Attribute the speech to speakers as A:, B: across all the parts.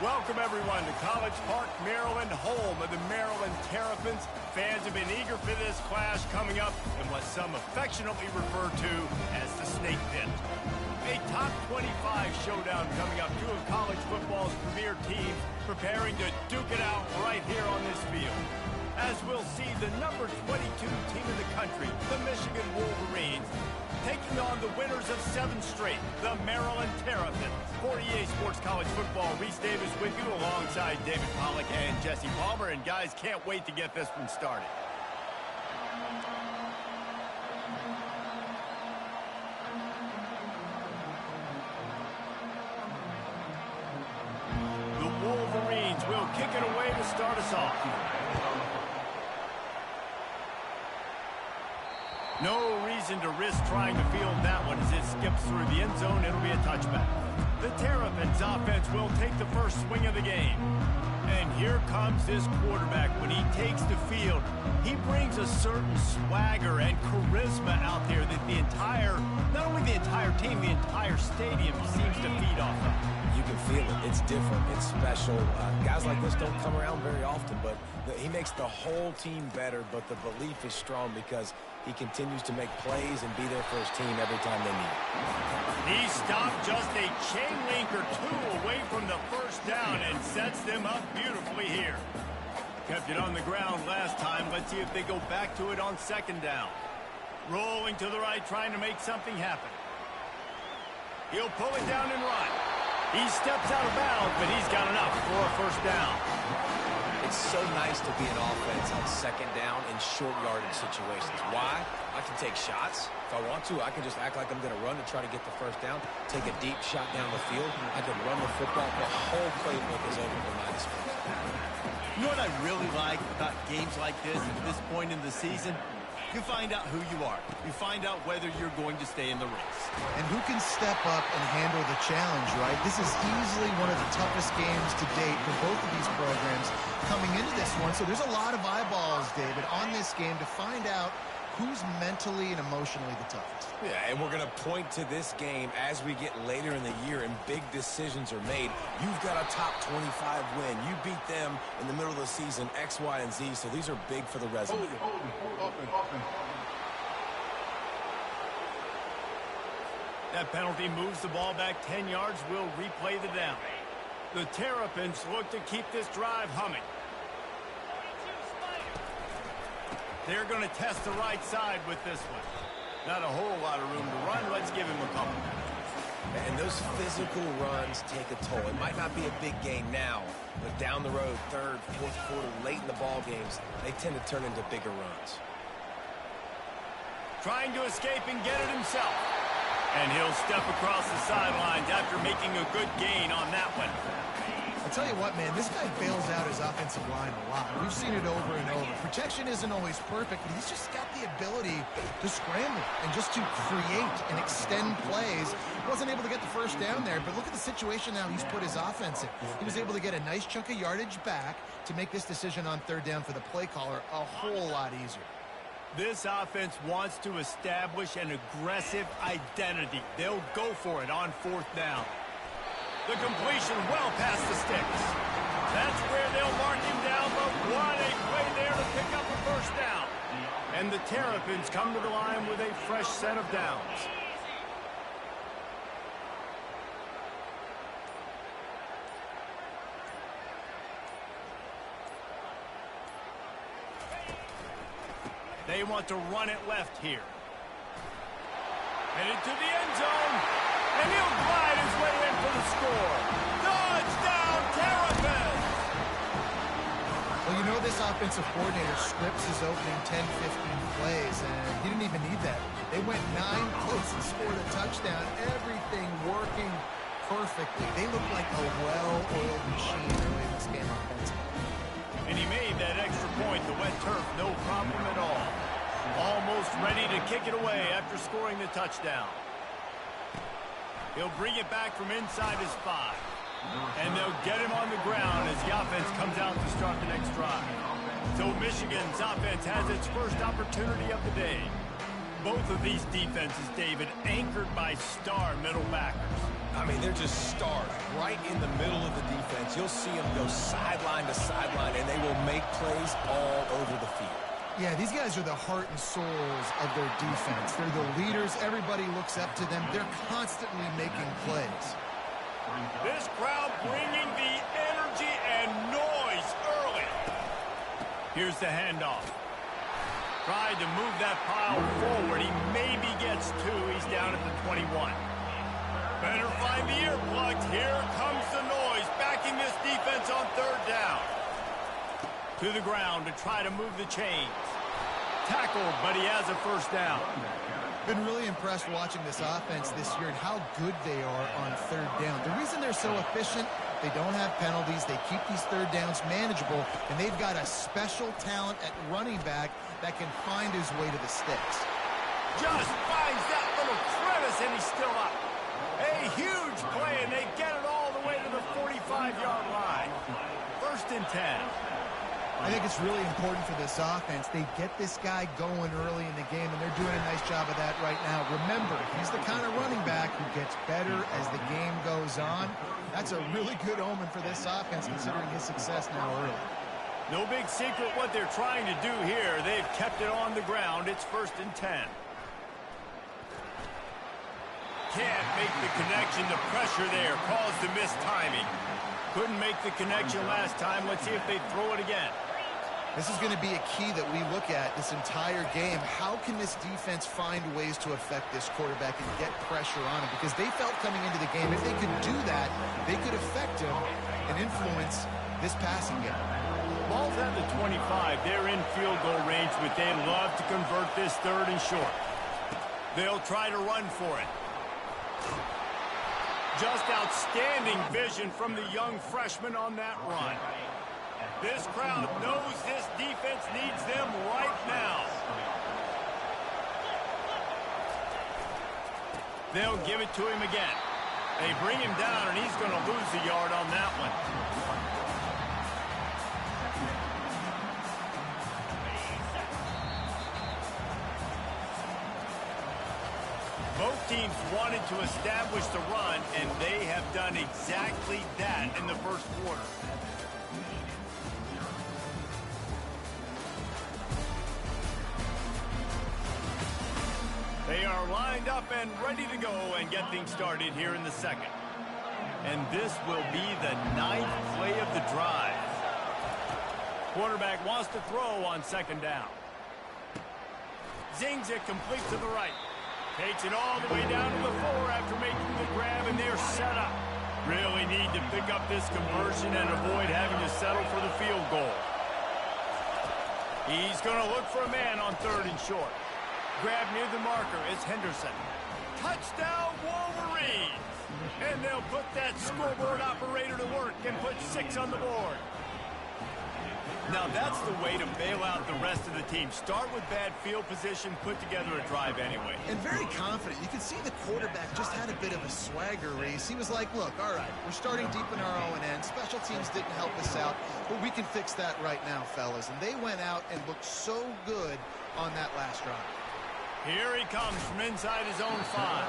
A: Welcome, everyone, to College Park, Maryland, home of the Maryland Terrapins. Fans have been eager for this clash coming up in what some affectionately refer to as the Snake Pit. A top 25 showdown coming up, two of college football's premier teams preparing to duke it out right here on this field. As we'll see, the number 22 team in the country, the Michigan Wolverines, taking on the winners of 7 straight, the Maryland Terrapins. For EA Sports College Football, Reese Davis with you alongside David Pollack and Jesse Palmer. And guys, can't wait to get this one started. The Wolverines will kick it away to start us off. No reason to risk trying to field that one as it skips through the end zone. It'll be a touchback. The Terrapins offense will take the first swing of the game. And here comes this quarterback. When he takes the field, he brings a certain swagger and charisma out there that the entire, not only the entire team, the entire stadium seems to feed off of.
B: You can feel it. It's different. It's special. Guys like this don't come around very often, but he makes the whole team better, but the belief is strong because he continues to make plays and be there for his team every time they need it.
A: He stopped just a chain link or two away from the first down and sets them up beautifully here. Kept it on the ground last time. Let's see if they go back to it on second down. Rolling to the right, trying to make something happen. He'll pull it down and run. He steps out of bounds, but he's got enough for a first down.
B: It's so nice to be an offense on second down in short yardage situations. Why? I can take shots. If I want to, I can just act like I'm going to run and try to get the first down, take a deep shot down the field. I can run the football. The whole playbook is open for my disposal.
C: You know what I really like about games like this at this point in the season? You find out who you are. You find out whether you're going to stay in the race.
D: And who can step up and handle the challenge, right? This is easily one of the toughest games to date for both of these programs coming into this one. So there's a lot of eyeballs, David, on this game to find out who's mentally and emotionally the toughest.
B: Yeah, and we're going to point to this game as we get later in the year and big decisions are made. You've got a top 25 win. You beat them in the middle of the season, X, Y, and Z, so these are big for the resume.
A: That penalty moves the ball back 10 yards. We'll replay the down. The Terrapins look to keep this drive humming. They're going to test the right side with this one. Not a whole lot of room to run. Let's give him a couple.
B: And those physical runs take a toll. It might not be a big gain now, but down the road, third, fourth quarter, late in the ball games, they tend to turn into bigger runs.
A: Trying to escape and get it himself. And he'll step across the sidelines after making a good gain on that one.
D: I'll tell you what, man, this guy bails out his offensive line a lot. We've seen it over and over. Protection isn't always perfect, but he's just got the ability to scramble and just to create and extend plays. Wasn't able to get the first down there, but look at the situation now he's put his offense in. He was able to get a nice chunk of yardage back to make this decision on third down for the play caller a whole lot easier.
A: This offense wants to establish an aggressive identity. They'll go for it on fourth down. The completion well past the sticks. That's where they'll mark him down, but what a play there to pick up a first down. And the Terrapins come to the line with a fresh set of downs. They want to run it left here. Headed to the end zone. And he'll glide his way in for the score. Touchdown, Terrapins!
D: Well, you know this offensive coordinator scripts his opening 10, 15 plays, and he didn't even need that. They went 9 plays and scored a touchdown. Everything working perfectly. They look like a well-oiled machine early in this game offensively.
A: And he made that extra point. The wet turf, no problem at all. Almost ready to kick it away after scoring the touchdown. He'll bring it back from inside his 5. And they'll get him on the ground as the offense comes out to start the next drive. So Michigan's offense has its first opportunity of the day. Both of these defenses, David, anchored by star middle backers.
B: I mean, they're just stars right in the middle of the defense. You'll see them go sideline to sideline, and they will make plays all over the field.
D: Yeah, these guys are the heart and souls of their defense. They're the leaders. Everybody looks up to them. They're constantly making plays.
A: This crowd bringing the energy and noise early. Here's the handoff. Tried to move that pile forward. He maybe gets two. He's down at the 21. Better find the earplugs. Here comes the noise, backing this defense on third down. To the ground to try to move the chains. Tackled, but he has a first down.
D: Been really impressed watching this offense this year and how good they are on third down. The reason they're so efficient, they don't have penalties. They keep these third downs manageable, and they've got a special talent at running back that can find his way to the sticks.
A: Just finds that little crevice, and he's still up. A huge play, and they get it all the way to the 45-yard line. First and 10.
D: I think it's really important for this offense. They get this guy going early in the game, and they're doing a nice job of that right now. Remember, he's the kind of running back who gets better as the game goes on. That's a really good omen for this offense, considering his success now early.
A: No big secret what they're trying to do here. They've kept it on the ground. It's first and 10. Can't make the connection. The pressure there caused the missed timing. Couldn't make the connection last time. Let's see if they throw it again.
D: This is going to be a key that we look at this entire game. How can this defense find ways to affect this quarterback and get pressure on him? Because they felt coming into the game, if they could do that, they could affect him and influence this passing game.
A: Ball's at the 25. They're in field goal range, but they'd love to convert this third and short. They'll try to run for it. Just outstanding vision from the young freshman on that run. This crowd knows this defense needs them right now. They'll give it to him again. They bring him down, and he's going to lose a yard on that one. Both teams wanted to establish the run, and they have done exactly that in the first quarter. They are lined up and ready to go and get things started here in the second. And this will be the 9th play of the drive. Quarterback wants to throw on second down. Zings it complete to the right. Takes it all the way down to the 4 after making the grab, and they're set up. Really need to pick up this conversion and avoid having to settle for the field goal. He's going to look for a man on third and short. Grab near the marker is Henderson. Touchdown Wolverines! And they'll put that scoreboard operator to work and put 6 on the board. Now that's the way to bail out the rest of the team. Start with bad field position, put together a drive anyway.
D: And very confident. You could see the quarterback just had a bit of a swagger race. He was like, look, all right, we're starting deep in our own end. Special teams didn't help us out, but we can fix that right now, fellas. And they went out and looked so good on that last drive.
A: Here he comes from inside his own 5.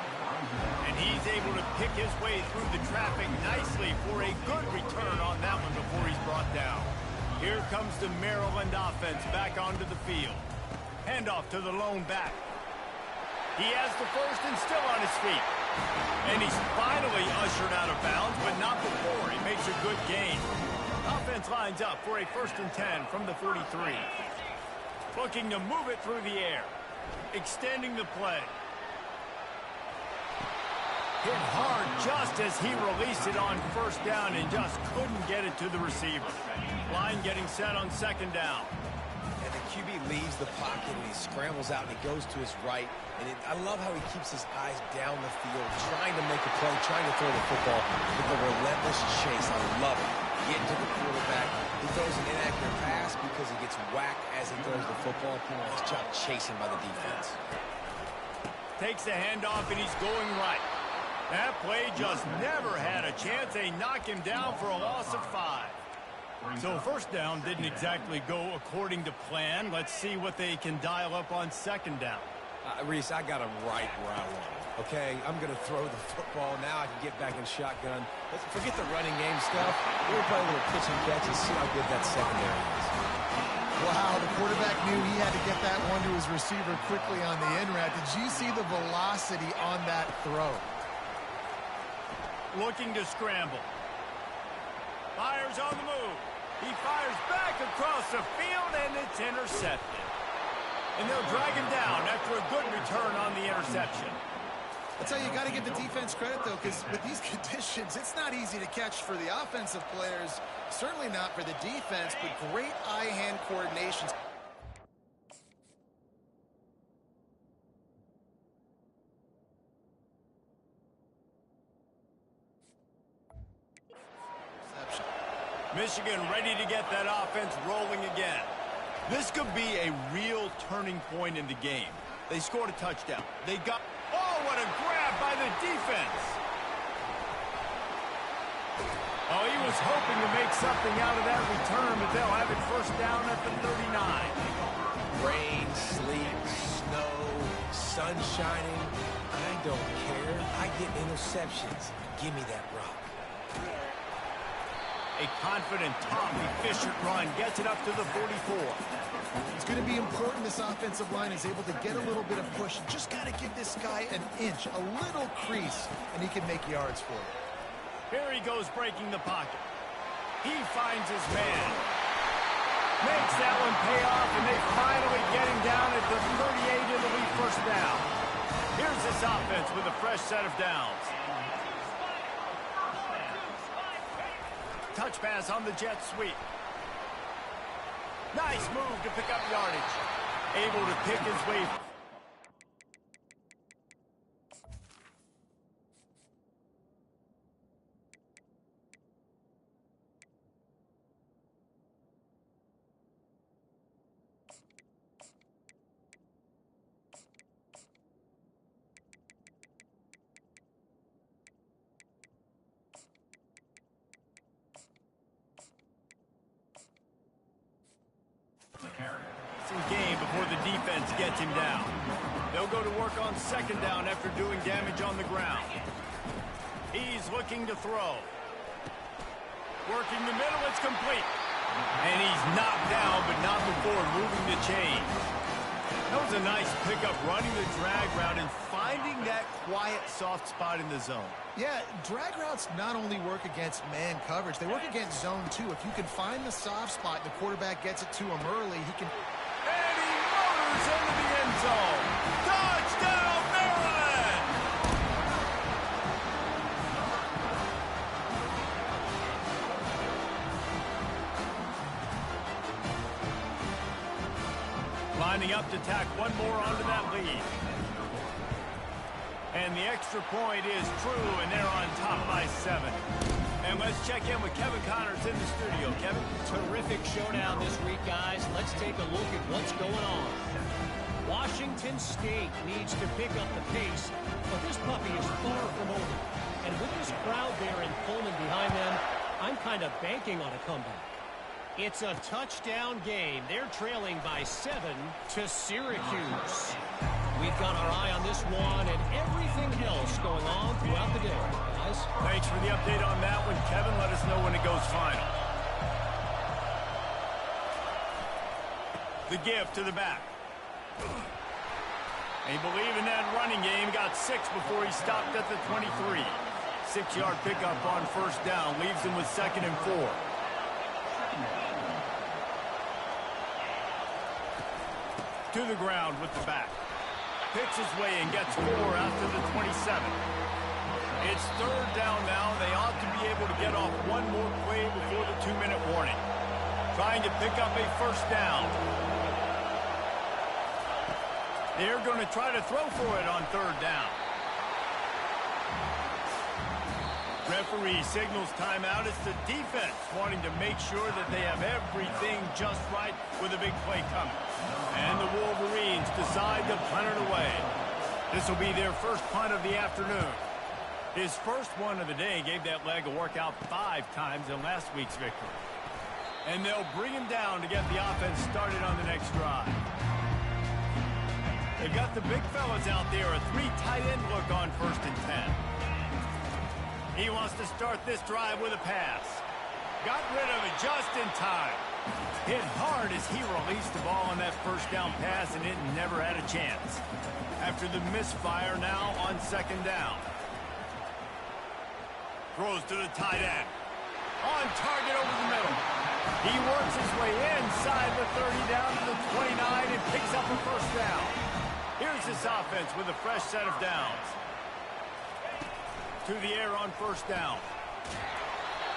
A: And he's able to pick his way through the traffic nicely for a good return on that one before he's brought down. Here comes the Maryland offense back onto the field. Handoff to the lone back. He has the first and still on his feet. And he's finally ushered out of bounds, but not before. He makes a good gain. Offense lines up for a first and 10 from the 43. Looking to move it through the air. Extending the play. Hit hard just as he released it on first down and just couldn't get it to the receiver. Line getting set on second down.
B: And the QB leaves the pocket and he scrambles out and he goes to his right. And I love how he keeps his eyes down the field, trying to make a play, trying to throw the football with a relentless chase. I love it. Getting to the quarterback. He throws an inaccurate pass because he gets whacked as he throws the football. Nice job chasing by the defense.
A: Takes the handoff and he's going right. That play just never had a chance. They knock him down for a loss of 5. So first down didn't exactly go according to plan. Let's see what they can dial up on second down.
B: Reese, I got him right where I want him. Okay, I'm going to throw the football. Now I can get back in shotgun. Let's forget the running game stuff. We'll play a little pitch and catch and see how good that secondary is.
D: Wow, the quarterback knew he had to get that one to his receiver quickly on the in route. Did you see the velocity on that throw?
A: Looking to scramble. Fires on the move. He fires back across the field, and it's intercepted. And they'll drag him down after a good return on the interception.
D: I'll tell you, you got to give the defense credit, though, because with these conditions, it's not easy to catch for the offensive players. Certainly not for the defense, but great eye-hand coordination.
A: Michigan ready to get that offense rolling again. This could be a real turning point in the game. They scored a touchdown. They got... Oh, what a grab by the defense. Oh, he was hoping to make something out of that return, but they'll have it first down at the 39.
B: Rain, sleet, snow, sun shining. I don't care. I get interceptions. Give me that rock.
A: A confident, efficient run gets it up to the 44.
D: It's going to be important this offensive line is able to get a little bit of push. Just got to give this guy an inch, a little crease, and he can make yards for it.
A: Here he goes breaking the pocket. He finds his man. Makes that one pay off, and they finally get him down at the 38 in the lead first down. Here's this offense with a fresh set of downs. Touch pass on the jet sweep. Nice move to pick up yardage. Able to pick his way. Game before the defense gets him down. They'll go to work on second down after doing damage on the ground. He's looking to throw. Working the middle, it's complete. And he's knocked down, but not before moving the chains. That was a nice pickup, running the drag route and finding that quiet, soft spot in the zone.
D: Yeah, drag routes not only work against man coverage, they work against zone too. If you can find the soft spot and the quarterback gets it to him early, he can...
A: And he motors into the end zone. Touchdown, Maryland! Lining up to tack one more onto that lead. And the extra point is true, and they're on top by 7. And let's check in with Kevin Connors in the studio. Kevin?
E: Terrific showdown this week, guys. Let's take a look at what's going on. Washington State needs to pick up the pace, but this puppy is far from over. And with this crowd there in Pullman behind them, I'm kind of banking on a comeback. It's a touchdown game. They're trailing by 7 to Syracuse. We've got our eye on this one and everything else going on throughout the day, guys.
A: Thanks for the update on that one, Kevin. Let us know when it goes final. The give to the back. They believe in that running game. Got 6 before he stopped at the 23. 6-yard pickup on first down. Leaves him with 2nd and 4. To the ground with the back. Picks his way and gets 4 after the 27. It's 3rd down now. They ought to be able to get off one more play before the 2-minute warning. Trying to pick up a first down. They're going to try to throw for it on 3rd down. Referee signals timeout. It's the defense wanting to make sure that they have everything just right with a big play coming. And the Wolverines decide to punt it away. This will be their first punt of the afternoon. His first one of the day gave that leg a workout 5 times in last week's victory. And they'll bring him down to get the offense started on the next drive. They've got the big fellas out there, a 3 tight end look on 1st and 10. He wants to start this drive with a pass. Got rid of it just in time. Hit hard as he released the ball on that first down pass, and it never had a chance. After the misfire, now on 2nd down. Throws to the tight end. On target over the middle. He works his way inside the 30 down to the 29 and picks up a 1st down. Here's this offense with a fresh set of downs. To the air on 1st down.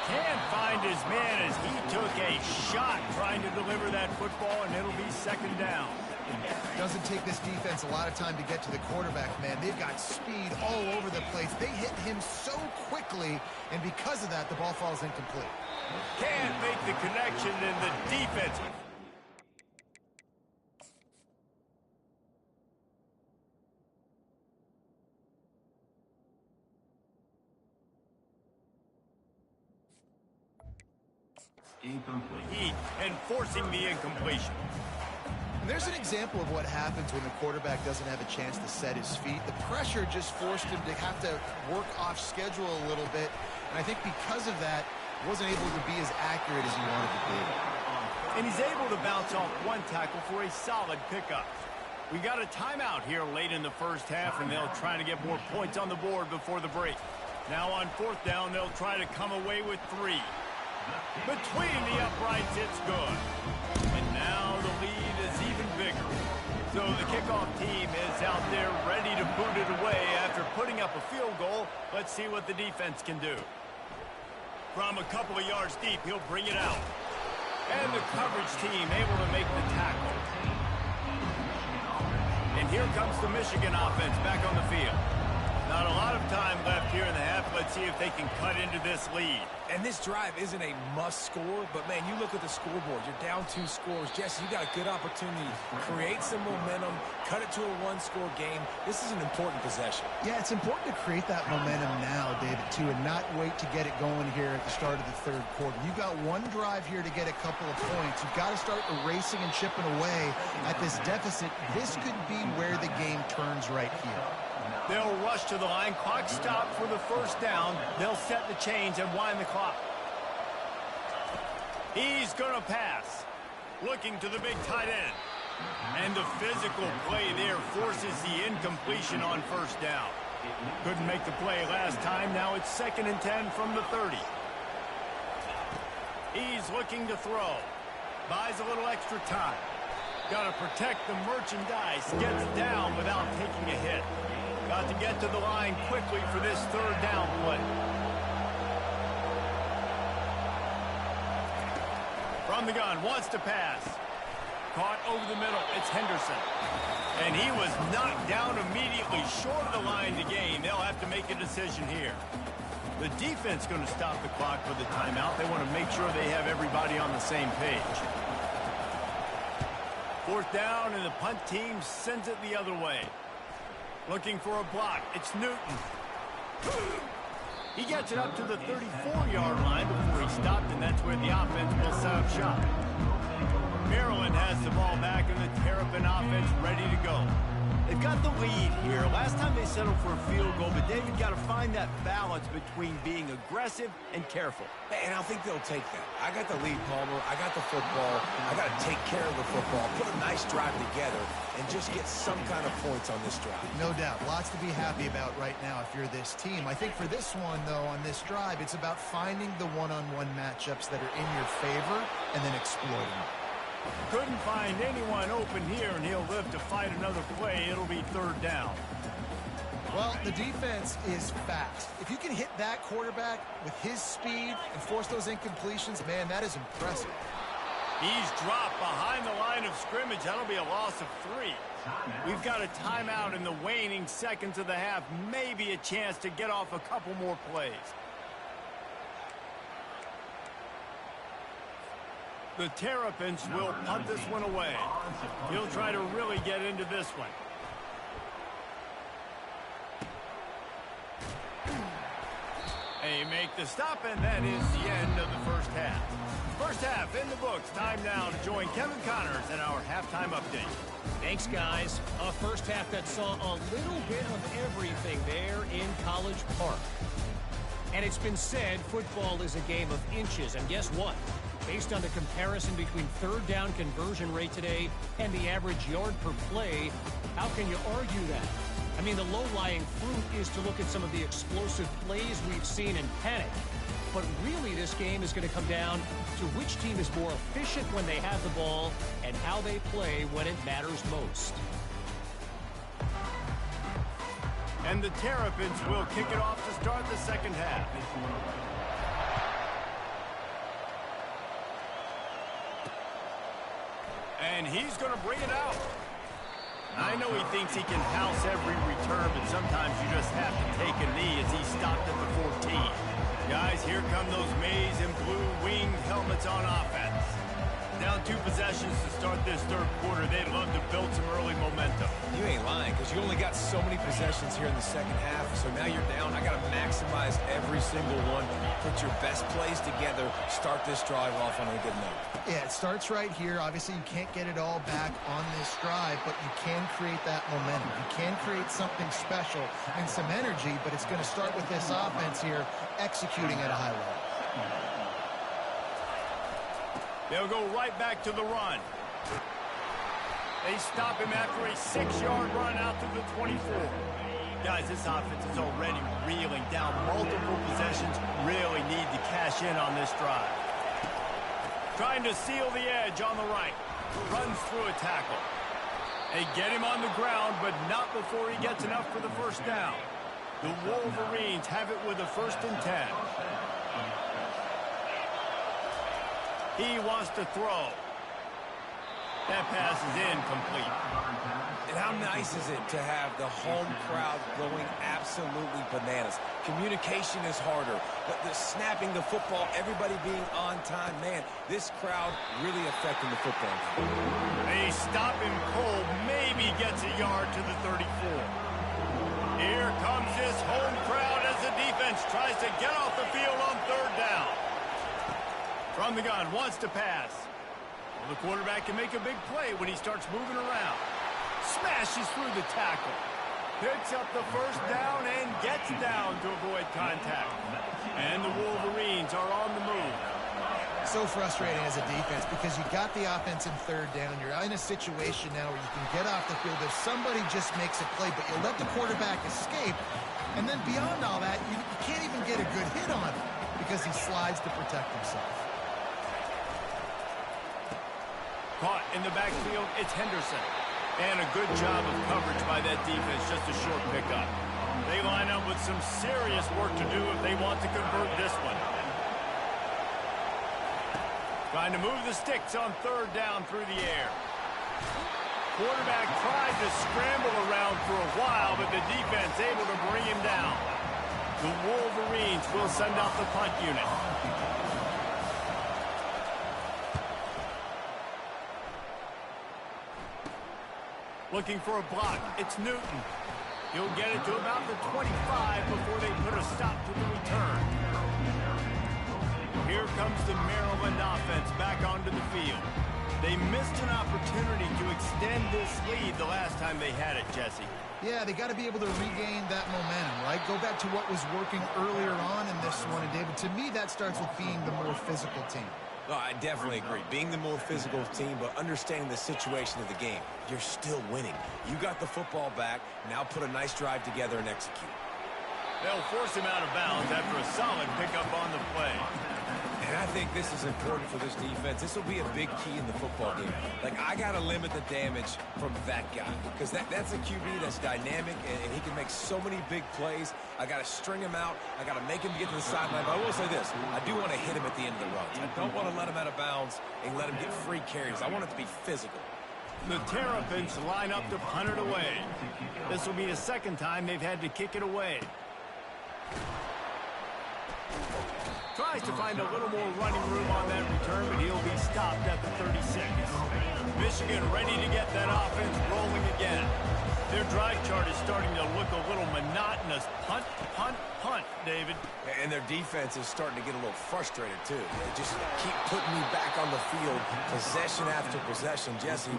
A: Can't find his man as he took a shot trying to deliver that football, and it'll be 2nd down.
D: Doesn't take this defense a lot of time to get to the quarterback, man. They've got speed all over the place. They hit him so quickly, and because of that, the ball falls incomplete.
A: Can't make the connection in the defense. Incomplete. And forcing the incompletion.
D: And there's an example of what happens when the quarterback doesn't have a chance to set his feet. The pressure just forced him to have to work off schedule a little bit. And I think because of that, wasn't able to be as accurate as he wanted to be.
A: And he's able to bounce off one tackle for a solid pickup. We got a timeout here late in the 1st half, and they'll try to get more points on the board before the break. Now on 4th down, they'll try to come away with 3. Between the uprights, it's good. And now the lead is even bigger. So the kickoff team is out there ready to boot it away after putting up a field goal. Let's see what the defense can do. From a couple of yards deep, he'll bring it out. And the coverage team able to make the tackle. And here comes the Michigan offense back on the field. Not a lot of time left here in the half. Let's see if they can cut into this lead.
B: And this drive isn't a must score, but, man, you look at the scoreboard. You're down 2 scores. Jesse, you got a good opportunity to create some momentum, cut it to a 1-score game. This is an important possession.
D: Yeah, it's important to create that momentum now, David, too, and not wait to get it going here at the start of the 3rd quarter. You've got one drive here to get a couple of points. You've got to start erasing and chipping away at this deficit. This could be where the game turns right here.
A: They'll rush to the line. Clock stopped for the 1st down. They'll set the chains and wind the clock. He's going to pass. Looking to the big tight end. And the physical play there forces the incompletion on 1st down. Couldn't make the play last time. Now it's 2nd and 10 from the 30. He's looking to throw. Buys a little extra time. Got to protect the merchandise. Gets down without taking a hit. Got to get to the line quickly for this 3rd down play. From the gun, wants to pass. Caught over the middle, it's Henderson. And he was knocked down immediately short of the line to gain. They'll have to make a decision here. The defense going to stop the clock with a timeout. They want to make sure they have everybody on the same page. 4th down, and the punt team sends it the other way. Looking for a block. It's Newton. He gets it up to the 34-yard line before he stopped, and that's where the offense will set up shop. Maryland has the ball back, and the Terrapin offense ready to go. They've got the lead here. Last time they settled for a field goal, but David got to find that balance between being aggressive and careful.
B: And I think they'll take that. I got the lead, Palmer. I got the football. I got to take care of the football, put a nice drive together, and just get some kind of points on this drive.
D: No doubt. Lots to be happy about right now if you're this team. I think for this one, though, on this drive, it's about finding the one-on-one matchups that are in your favor and then exploiting them.
A: Couldn't find anyone open here, and he'll live to fight another play. It'll be 3rd down.
D: Well, the defense is fast. If you can hit that quarterback with his speed and force those incompletions, man, that is impressive.
A: He's dropped behind the line of scrimmage. That'll be a loss of 3. We've got a timeout in the waning seconds of the half. Maybe a chance to get off a couple more plays. The Terrapins will punt this one away. He'll try to really get into this one. They make the stop, and that is the end of the 1st half. 1st half in the books. Time now to join Kevin Connors in our halftime update.
E: Thanks, guys. A first half that saw a little bit of everything there in College Park. And it's been said football is a game of inches. And guess what? Based on the comparison between third down conversion rate today and the average yard per play, how can you argue that? I mean, the low-lying fruit is to look at some of the explosive plays we've seen in panic. But really, this game is going to come down to which team is more efficient when they have the ball and how they play when it matters most.
A: And the Terrapins will kick it off to start the second half. And he's going to bring it out. I know he thinks he can house every return, but sometimes you just have to take a knee as he stopped at the 14. Guys, here come those maize and blue winged helmets on offense. Down 2 possessions to start this third quarter. They'd love to build some early momentum.
B: You ain't lying, because you only got so many possessions here in the second half, so now you're down. I got to maximize every single one. Put your best plays together. Start this drive off on a good note.
D: Yeah, it starts right here. Obviously, you can't get it all back on this drive, but you can create that momentum. You can create something special and some energy, but it's going to start with this offense here executing at a high level.
A: They'll go right back to the run. They stop him after a 6-yard run out to the 24. Guys, this offense is already reeling down multiple possessions. Really need to cash in on this drive. Trying to seal the edge on the right. Runs through a tackle. They get him on the ground, but not before he gets enough for the first down. The Wolverines have it with a 1st and 10. He wants to throw. That pass is incomplete.
B: And how nice is it to have the home crowd going absolutely bananas? Communication is harder, but the snapping the football, everybody being on time, man, this crowd really affecting the football game.
A: They stop him cold, maybe gets a yard to the 34. Here comes this home crowd as the defense tries to get off the field on 3rd down. From the gun, wants to pass. Well, the quarterback can make a big play when he starts moving around. Smashes through the tackle. Picks up the 1st down and gets down to avoid contact. And the Wolverines are on the move.
D: So frustrating as a defense because you got the offense in 3rd down. You're in a situation now where you can get off the field if somebody just makes a play, but you let the quarterback escape. And then beyond all that, you can't even get a good hit on him because he slides to protect himself.
A: Caught in the backfield, it's Henderson. And a good job of coverage by that defense, just a short pickup. They line up with some serious work to do if they want to convert this one. Trying to move the sticks on 3rd down through the air. Quarterback tried to scramble around for a while, but the defense able to bring him down. The Wolverines will send out the punt unit. Looking for a block. It's Newton. He'll get it to about the 25 before they put a stop to the return. Here comes the Maryland offense back onto the field. They missed an opportunity to extend this lead the last time they had it, Jesse.
D: Yeah, they got to be able to regain that momentum, right? Go back to what was working earlier on in this one. And, David, to me, that starts with being the more physical team.
B: Oh, I definitely agree. Being the more physical team, but understanding the situation of the game. You're still winning. You got the football back. Now put a nice drive together and execute.
A: They'll force him out of bounds after a solid pickup on the play.
B: And I think this is important for this defense. This will be a big key in the football game. Like, I got to limit the damage from that guy because that's a QB that's dynamic, and he can make so many big plays. I got to string him out. I got to make him get to the sideline. But I will say this. I do want to hit him at the end of the runs. I don't want to let him out of bounds and let him get free carries. I want it to be physical.
A: The Terrapins line up to punt it away. This will be the 2nd time they've had to kick it away. Tries to find a little more running room on that return, but he'll be stopped at the 36. Michigan ready to get that offense rolling again. They're drive chart is starting to look a little monotonous. Punt, punt, punt, David.
B: And their defense is starting to get a little frustrated, too. They just keep putting me back on the field, possession after possession. Jesse,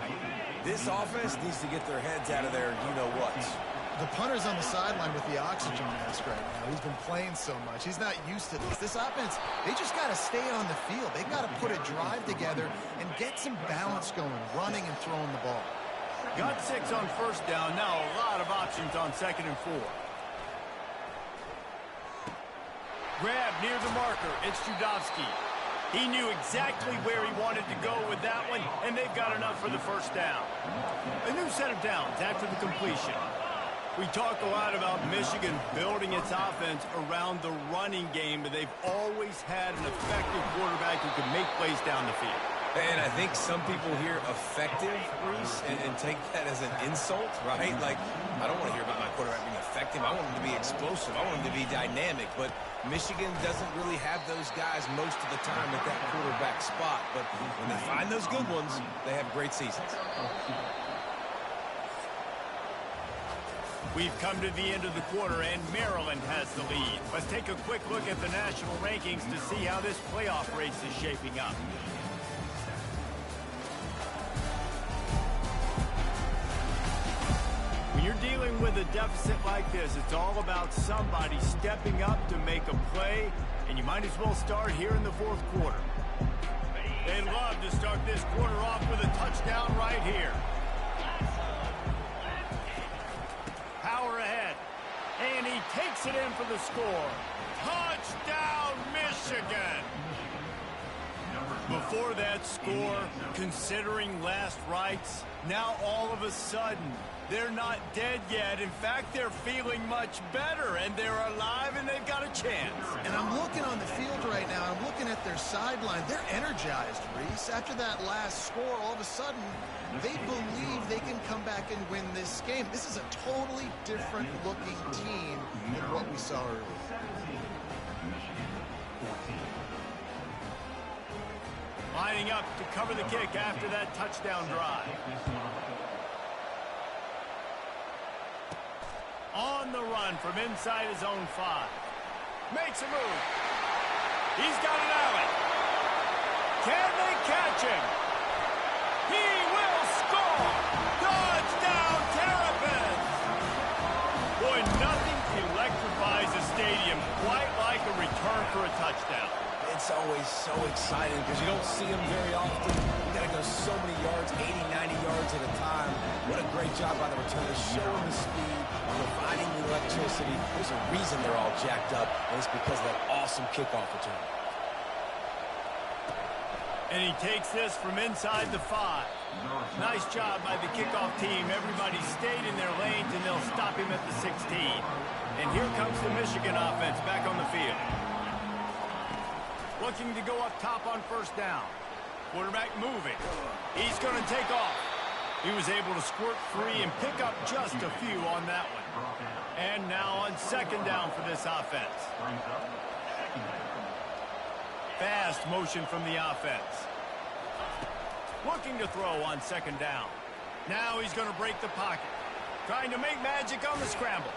B: this offense needs to get their heads out of their you-know-whats.
D: The punter's on the sideline with the oxygen mask right now. He's been playing so much. He's not used to this. This offense, they just got to stay on the field. They got to put a drive together and get some balance going, running and throwing the ball.
A: Got 6 on first down. Now a lot of options on 2nd and 4. Grab near the marker. It's Judovsky. He knew exactly where he wanted to go with that one, and they've got enough for the first down. A new set of downs after the completion. We talk a lot about Michigan building its offense around the running game, but they've always had an effective quarterback who can make plays down the field.
B: And I think some people hear effective, Reese, and take that as an insult, right? Like, I don't want to hear about my quarterback being effective. I want him to be explosive. I want him to be dynamic. But Michigan doesn't really have those guys most of the time at that quarterback spot. But when they find those good ones, they have great seasons.
A: We've come to the end of the quarter, and Maryland has the lead. Let's take a quick look at the national rankings to see how this playoff race is shaping up. When you're dealing with a deficit like this, it's all about somebody stepping up to make a play, and you might as well start here in the 4th quarter. They'd love to start this quarter off with a touchdown right here. Power ahead, and he takes it in for the score. Touchdown, Michigan! Before that score, considering last rites, now all of a sudden, they're not dead yet. In fact, they're feeling much better, and they're alive, and they've got a chance.
D: And I'm looking on the field right now, and I'm looking at their sideline. They're energized, Reese. After that last score, all of a sudden, they believe they can come back and win this game. This is a totally different-looking team than what we saw earlier.
A: Lining up to cover the kick after that touchdown drive. On the run from inside his own 5. Makes a move. He's got an alley. Can they catch him? He will score! Touchdown, Terrapins! Boy, nothing electrifies a stadium quite like a return for a touchdown.
B: It's always so exciting because you don't see them very often. You got to go so many yards, 80, 90 yards at a time. What a great job by the returners, showing the speed, providing the electricity. There's a reason they're all jacked up, and it's because of that awesome kickoff return.
A: And he takes this from inside the 5. Nice job by the kickoff team. Everybody stayed in their lanes, and they'll stop him at the 16. And here comes the Michigan offense back on the field. Looking to go up top on first down. Quarterback moving. He's going to take off. He was able to squirt free and pick up just a few on that one. And now on 2nd down for this offense. Fast motion from the offense. Looking to throw on 2nd down. Now he's going to break the pocket. Trying to make magic on the scramble.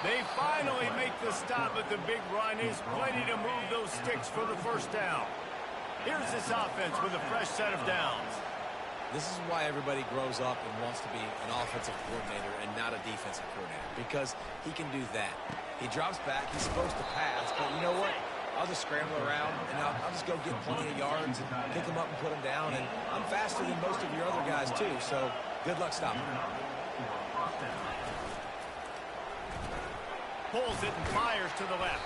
A: They finally make the stop at the big run. Is plenty to move those sticks for the first down. Here's this offense with a fresh set of downs.
B: This is why everybody grows up and wants to be an offensive coordinator and not a defensive coordinator, because he can do that. He drops back. He's supposed to pass, but you know what? I'll just scramble around, and I'll just go get plenty of yards and pick them up and put them down, and I'm faster than most of your other guys, too, so good luck stopping.
A: Pulls it and fires to the left.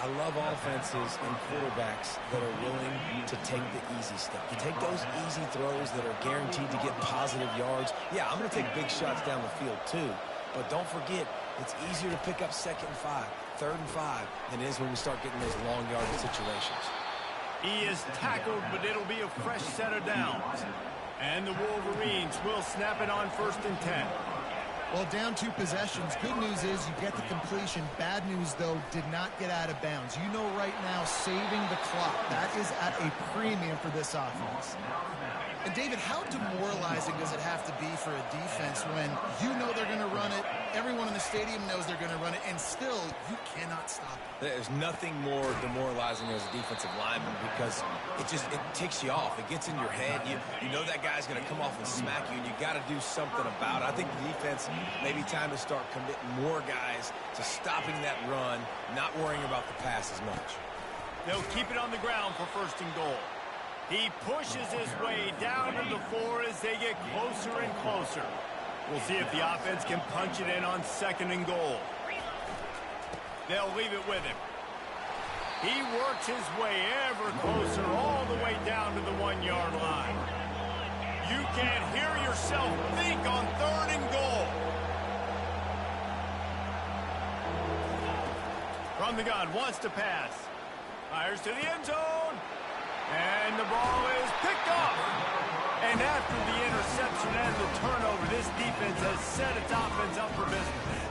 B: I love offenses and quarterbacks that are willing to take the easy stuff. Take those easy throws that are guaranteed to get positive yards. Yeah, I'm going to take big shots down the field too. But don't forget, it's easier to pick up 2nd and 5, 3rd and 5 than it is when we start getting those long yardage situations.
A: He is tackled, but it'll be a fresh set of downs. And the Wolverines will snap it on 1st and 10.
D: Well, down 2 possessions. Good news is you get the completion. Bad news, though, did not get out of bounds. You know right now, saving the clock. That is at a premium for this offense. And David, how demoralizing does it have to be for a defense when you know they're going to run it, everyone in the stadium knows they're going to run it, and still you cannot stop it?
B: There's nothing more demoralizing as a defensive lineman because it ticks you off. It gets in your head. You know that guy's going to come off and smack you, and you got to do something about it. I think the defense maybe time to start committing more guys to stopping that run, not worrying about the pass as much.
A: They'll keep it on the ground for first and goal. He pushes his way down to the floor as they get closer and closer. We'll see if the offense can punch it in on second and goal. They'll leave it with him. He works his way ever closer all the way down to the 1-yard line. You can't hear yourself think on third and goal. From the gun, wants to pass. Fires to the end zone. And the ball is picked off. And after the interception and the turnover, this defense has set its offense up for business.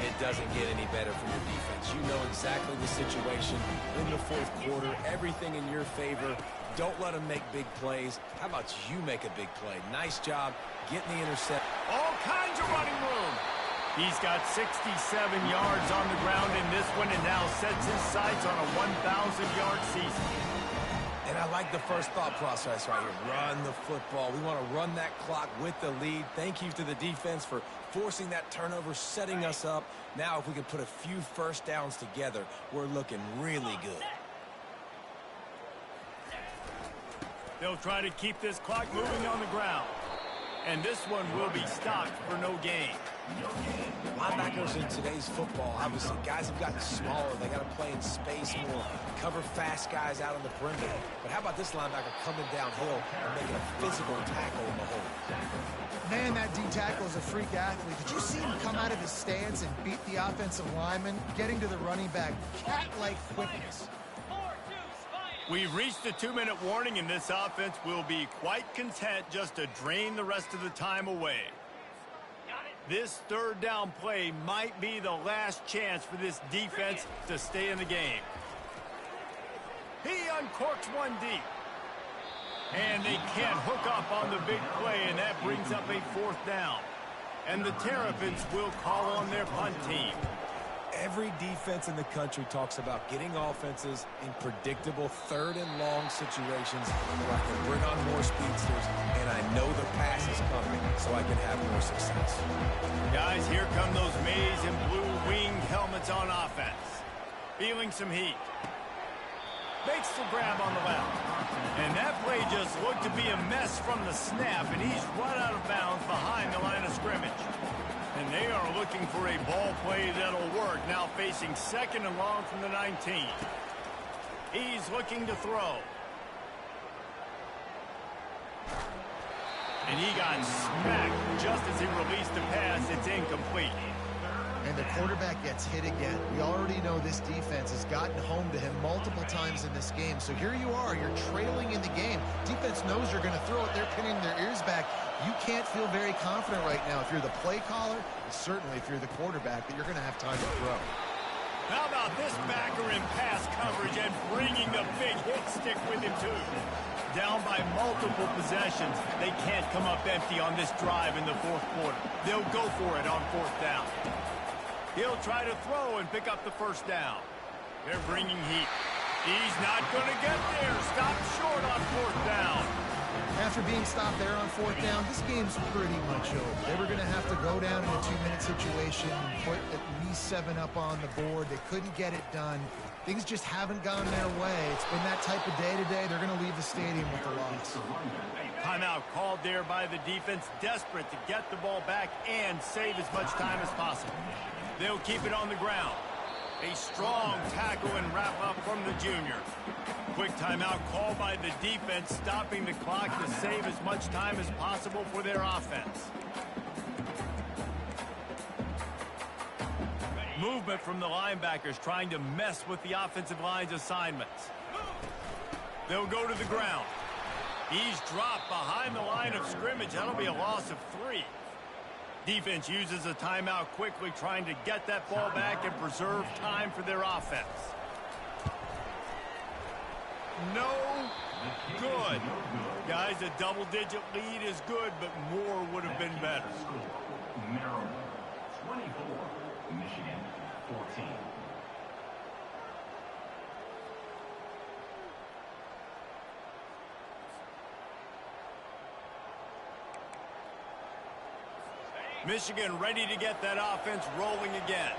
B: It doesn't get any better for your defense. You know exactly the situation in the fourth quarter. Everything in your favor. Don't let them make big plays. How about you make a big play? Nice job getting the intercept.
A: All kinds of running room. He's got 67 yards on the ground in this one and now sets his sights on a 1,000-yard season.
B: And I like the first thought process right here. Run the football. We want to run that clock with the lead. Thank you to the defense for forcing that turnover, setting us up. Now, if we can put a few first downs together, we're looking really good.
A: They'll try to keep this clock moving on the ground. And this one will be stopped for no gain.
B: Linebackers in today's football, obviously, guys have gotten smaller. They got to play in space more, cover fast guys out on the perimeter. But how about this linebacker coming downhill and making a physical tackle in the hole?
D: Man, that D-tackle is a freak athlete. Did you see him come out of his stance and beat the offensive lineman, getting to the running back? Cat-like quickness.
A: We've reached the 2-minute warning, and this offense will be quite content just to drain the rest of the time away. This third down play might be the last chance for this defense to stay in the game. He uncorks one deep. And they can't hook up on the big play, and that brings up a fourth down. And the Terrapins will call on their punt team.
B: Every defense in the country talks about getting offenses in predictable third and long situations where I can bring on more speedsters and I know the pass is coming so I can have more success.
A: Guys, here come those maize and blue winged helmets on offense. Feeling some heat. Makes the grab on the left. And that play just looked to be a mess from the snap, and he's run out of bounds behind the line of scrimmage. And they are looking for a ball play that'll work, now facing second and long from the 19. He's looking to throw. And he got smacked just as he released the pass. It's incomplete.
D: And the quarterback gets hit again. We already know this defense has gotten home to him multiple times in this game. So here you are, you're trailing in the game. Defense knows you're going to throw it. They're pinning their ears back. You can't feel very confident right now if you're the play caller, and certainly if you're the quarterback, that you're going to have time to throw.
A: How about this backer in pass coverage and bringing the big hit stick with him too? Down by multiple possessions, they can't come up empty on this drive in the fourth quarter. They'll go for it on fourth down. He'll try to throw and pick up the first down. They're bringing heat. He's not going to get there. Stopped short on fourth down.
D: After being stopped there on fourth down, this game's pretty much over. They were going to have to go down in a 2-minute situation, put at least 7 up on the board. They couldn't get it done. Things just haven't gone their way. It's been that type of day today. They're going to leave the stadium with the loss.
A: Timeout called there by the defense, desperate to get the ball back and save as much time as possible. They'll keep it on the ground. A strong tackle and wrap up from the junior. Quick timeout called by the defense, stopping the clock to save as much time as possible for their offense. Movement from the linebackers trying to mess with the offensive line's assignments. They'll go to the ground. He's dropped behind the line of scrimmage. That'll be a loss of 3. Defense uses a timeout quickly, trying to get that ball back and preserve time for their offense. No, Good. Guys, a double-digit lead is good, but more would have been better.
F: Maryland 24, Michigan 14.
A: Michigan ready to get that offense rolling again.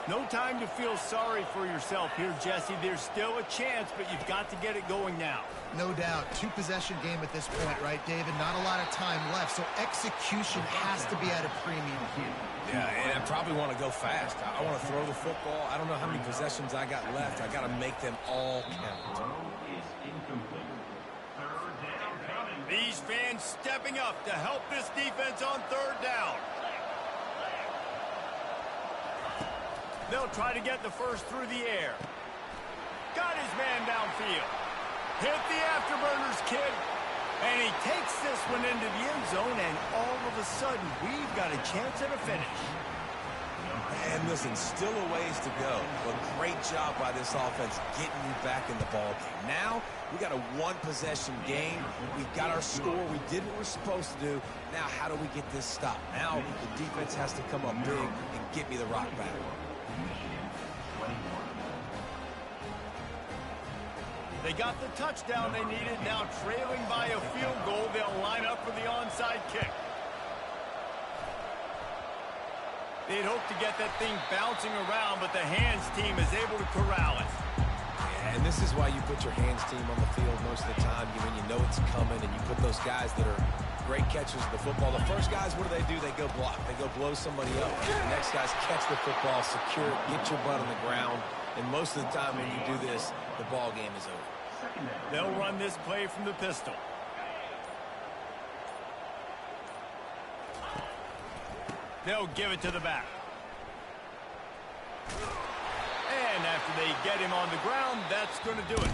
A: No time to feel sorry for yourself here, Jesse. There's still a chance, but you've got to get it going now.
D: No doubt. Two-possession game at this point, right, David? Not a lot of time left, so execution has to be at a premium here.
B: Yeah, and I probably want to go fast. I want to throw the football. I don't know how many possessions I got left. I got to make them all count.
F: Is incomplete. Third down coming.
A: These fans stepping up to help this defense on third down. They'll try to get the first through the air. Got his man downfield. Hit the afterburners, kid. And he takes this one into the end zone, and all of a sudden, we've got a chance at a finish.
B: And listen, still a ways to go, but great job by this offense getting you back in the ball game. Now, we got a one-possession game. We got our score. We did what we're supposed to do. Now, how do we get this stopped? Now, the defense has to come up big and get me the rock back.
A: They got the touchdown they needed. Now trailing by a field goal, they'll line up for the onside kick. They'd hope to get that thing bouncing around, but the hands team is able to corral it.
B: Yeah, and this is why you put your hands team on the field most of the time. When you know it's coming, and you put those guys that are great catchers of the football. The first guys, what do? They go block. They go blow somebody up. The next guys catch the football, secure it, get your butt on the ground. And most of the time when you do this, the ball game is over.
A: They'll run this play from the pistol. They'll give it to the back. And after they get him on the ground, that's going to do it.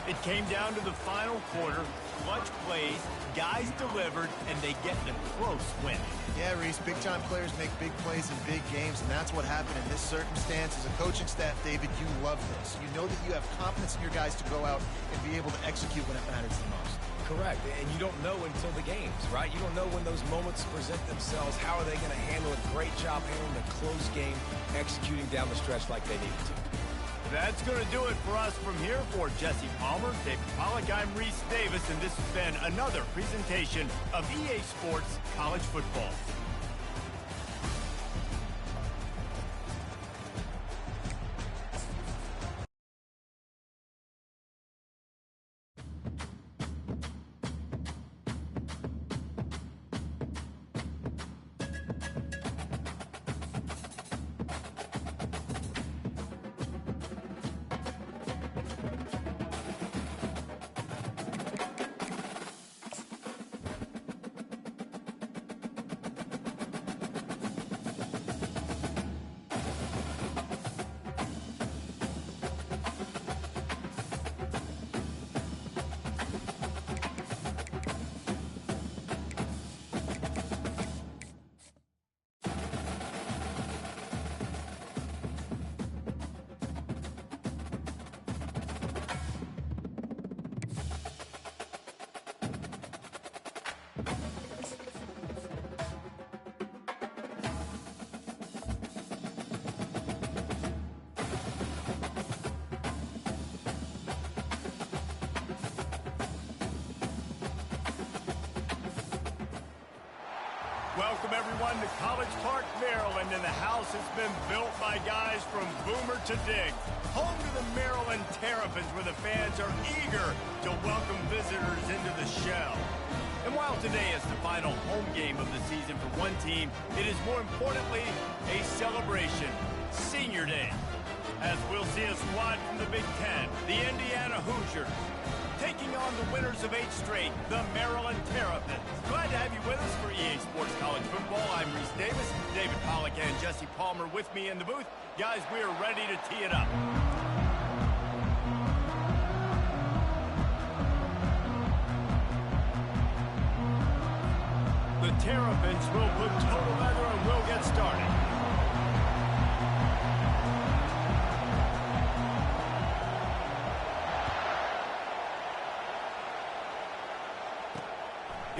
A: It came down to the final quarter. Clutch plays, guys delivered, and they get a close win.
D: Yeah, Reese, big-time players make big plays in big games, and that's what happened in this circumstance. As a coaching staff, David, you love this. You know that you have confidence in your guys to go out and be able to execute when it matters the most.
B: Correct, and you don't know until the games, right? You don't know when those moments present themselves. How are they going to handle it? Great job handling a close game, executing down the stretch like they needed to.
A: That's going to do it for us from here. For Jesse Palmer, David Pollack, I'm Reese Davis, and this has been another presentation of EA Sports College Football. Welcome, everyone, to College Park, Maryland, and the house has been built by guys from Boomer to Dig. Home to the Maryland Terrapins, where the fans are eager to welcome visitors into the shell. And while today is the final home game of the season for one team, it is more importantly a celebration, Senior Day. As we'll see a squad from the Big Ten, the Indiana Hoosiers, taking on the winners of 8 straight, the Maryland Terrapins. Glad to have you with us for EA Sports College Football. I'm Reese Davis, David Pollack and Jesse Palmer with me in the booth. Guys, we are ready to tee it up. The Terrapins will put total leather and we'll get started.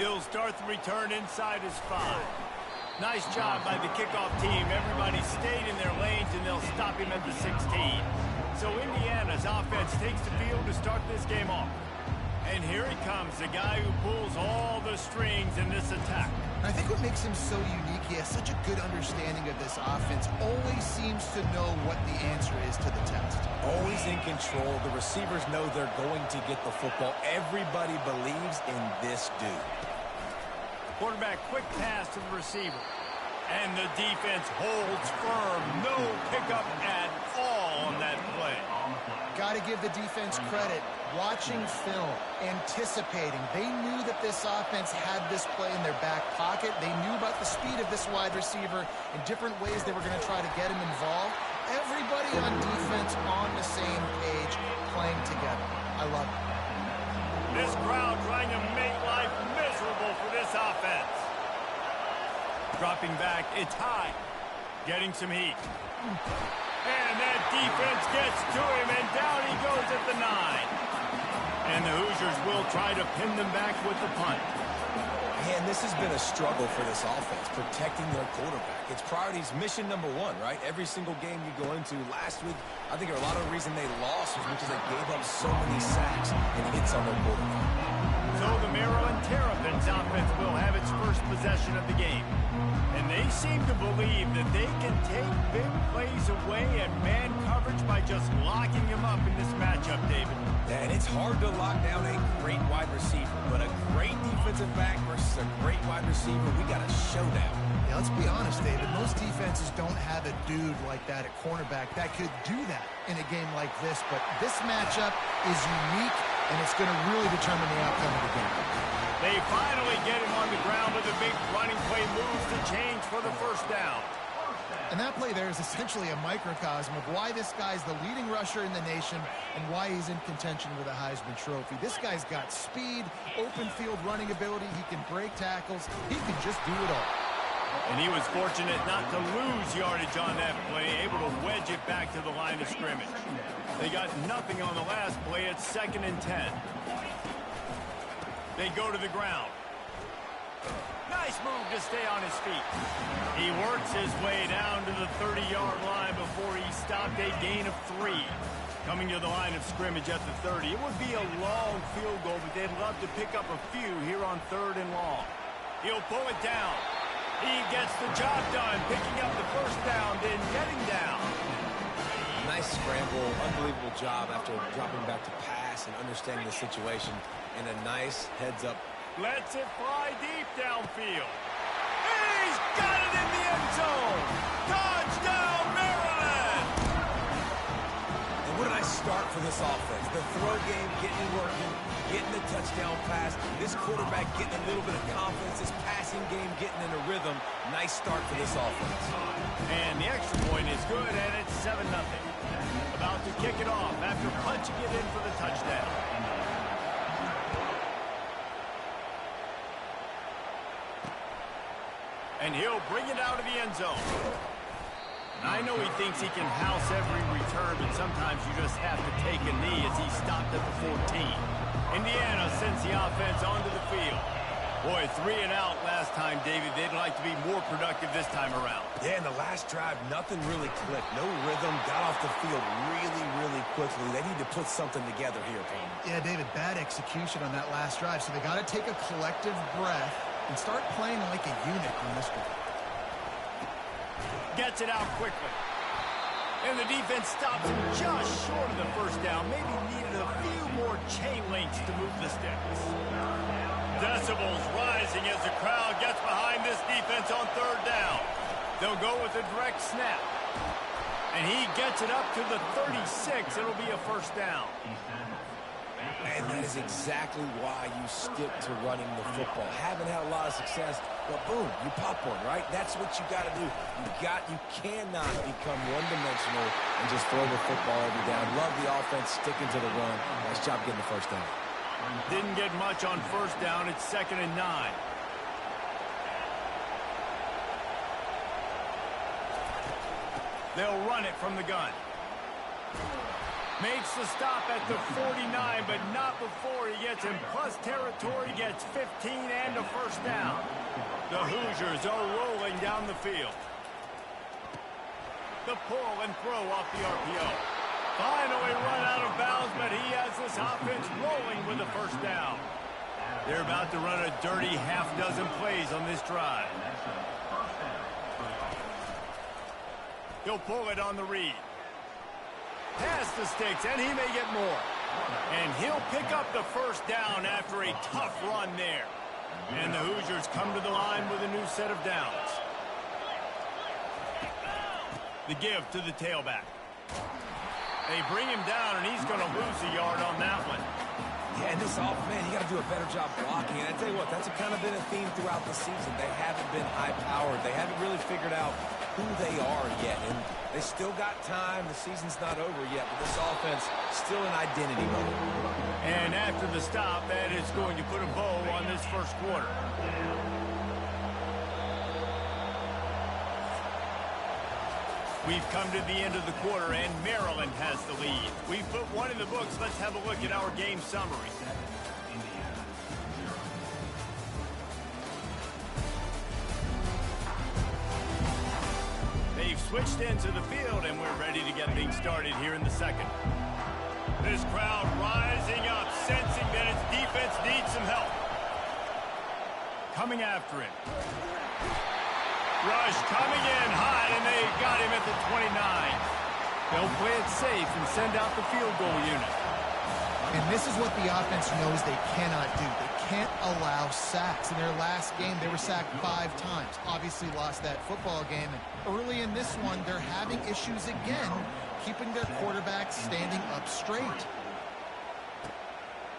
A: He'll start the return inside his 5. Nice job by the kickoff team. Everybody stayed in their lanes, and they'll stop him at the 16. So Indiana's offense takes the field to start this game off. And here he comes, the guy who pulls all the strings in this attack.
D: I think what makes him so unique, he has such a good understanding of this offense, always seems to know what the answer is to the test.
B: Always in control. The receivers know they're going to get the football. Everybody believes in this dude.
A: Quarterback, quick pass to the receiver. And the defense holds firm. No pickup at all on that play.
D: Got to give the defense credit. Watching film, anticipating. They knew that this offense had this play in their back pocket. They knew about the speed of this wide receiver in different ways they were going to try to get him involved. Everybody on defense on the same page, playing together. I love it.
A: This crowd trying to make life miserable for this offense. Dropping back, it's high. Getting some heat. And that defense gets to him, and down he goes at the 9. And the Hoosiers will try to pin them back with the punt.
B: Man, this has been a struggle for this offense, protecting their quarterback. It's priorities mission number 1, right? Every single game you go into. Last week, I think a lot of the reason they lost was because they gave up so many sacks and hits on their quarterback.
A: So the Maryland Terrapins offense will have its first possession of the game. And they seem to believe that they can take big plays away and man coverage by just locking him up in this matchup, David.
B: Yeah, and it's hard to lock down a great wide receiver, but a great defensive back versus a great wide receiver, we got a showdown.
D: Yeah, let's be honest, David. Most defenses don't have a dude like that at cornerback that could do that in a game like this, but this matchup is unique, and it's going to really determine the outcome of the game.
A: They finally get him on the ground with a big running play moves to change for the first down.
D: And that play there is essentially a microcosm of why this guy's the leading rusher in the nation and why he's in contention with a Heisman Trophy. This guy's got speed, open field running ability. He can break tackles. He can just do it all.
A: And he was fortunate not to lose yardage on that play, able to wedge it back to the line of scrimmage. They got nothing on the last play. It's 2nd and 10. They go to the ground. Nice move to stay on his feet. He works his way down to the 30-yard line before he stopped a gain of 3. Coming to the line of scrimmage at the 30. It would be a long field goal, but they'd love to pick up a few here on 3rd and long. He'll pull it down. He gets the job done, picking up the first down, then getting down.
B: Nice scramble, unbelievable job after dropping back to pass and understanding the situation, and a nice heads-up.
A: Lets it fly deep downfield. He's got it in the end zone. Touchdown, Maryland!
B: And what a nice start for this offense. The throw game getting working, getting the touchdown pass. This quarterback getting a little bit of confidence. This passing game getting in a rhythm. Nice start for this offense.
A: And the extra point is good, and it's 7-0. About to kick it off after punching it in for the touchdown. And he'll bring it out of the end zone. And I know he thinks he can house every return, but sometimes you just have to take a knee as he stopped at the 14. Indiana sends the offense onto the field. Boy, 3 and out last time, David. They'd like to be more productive this time around.
B: Yeah, in the last drive, nothing really clicked. No rhythm, got off the field really, really quickly. They need to put something together here, Payne.
D: Yeah, David, bad execution on that last drive, so they got to take a collective breath and start playing like a unit on this one.
A: Gets it out quickly. And the defense stops him just short of the first down. Maybe needed a few more chain links to move the sticks. Decibels rising as the crowd gets behind this defense on 3rd down. They'll go with a direct snap. And he gets it up to the 36. It'll be a first down.
B: And that is exactly why you stick to running the football. Haven't had a lot of success, but boom, you pop one, right? That's what you got to do. You cannot become one-dimensional and just throw the football every down. Love the offense sticking to the run. Nice job getting the first down.
A: Didn't get much on first down. It's 2nd and 9. They'll run it from the gun. Makes the stop at the 49, but not before he gets in plus territory, gets 15 and a first down. The Hoosiers are rolling down the field. The pull and throw off the RPO. Finally run out of bounds, but he has this offense rolling with the first down. They're about to run a dirty half-dozen plays on this drive. He'll pull it on the read. Pass the sticks, and he may get more. And he'll pick up the first down after a tough run there. And the Hoosiers come to the line with a new set of downs. The give to the tailback. They bring him down, and he's going to lose a yard on that one.
B: Yeah, and this man, you got to do a better job blocking. And I tell you what, that's kind of been a theme throughout the season. They haven't been high-powered. They haven't really figured out who they are yet. And they still got time. The season's not over yet, but this offense still in identity mode.
A: And after the stop, that is going to put a bow on this first quarter. We've come to the end of the quarter, and Maryland has the lead. We've put one in the books. Let's have a look at our game summary. They've switched into the field, and we're ready to get things started here in the second. This crowd rising up, sensing that its defense needs some help. Coming after him. Rush coming in high, and they got him at the 29. They'll play it safe and send out the field goal unit.
D: And this is what the offense knows they cannot do. They can't allow sacks. In their last game, they were sacked 5 times. Obviously lost that football game. And early in this one, they're having issues again, keeping their quarterback standing up straight.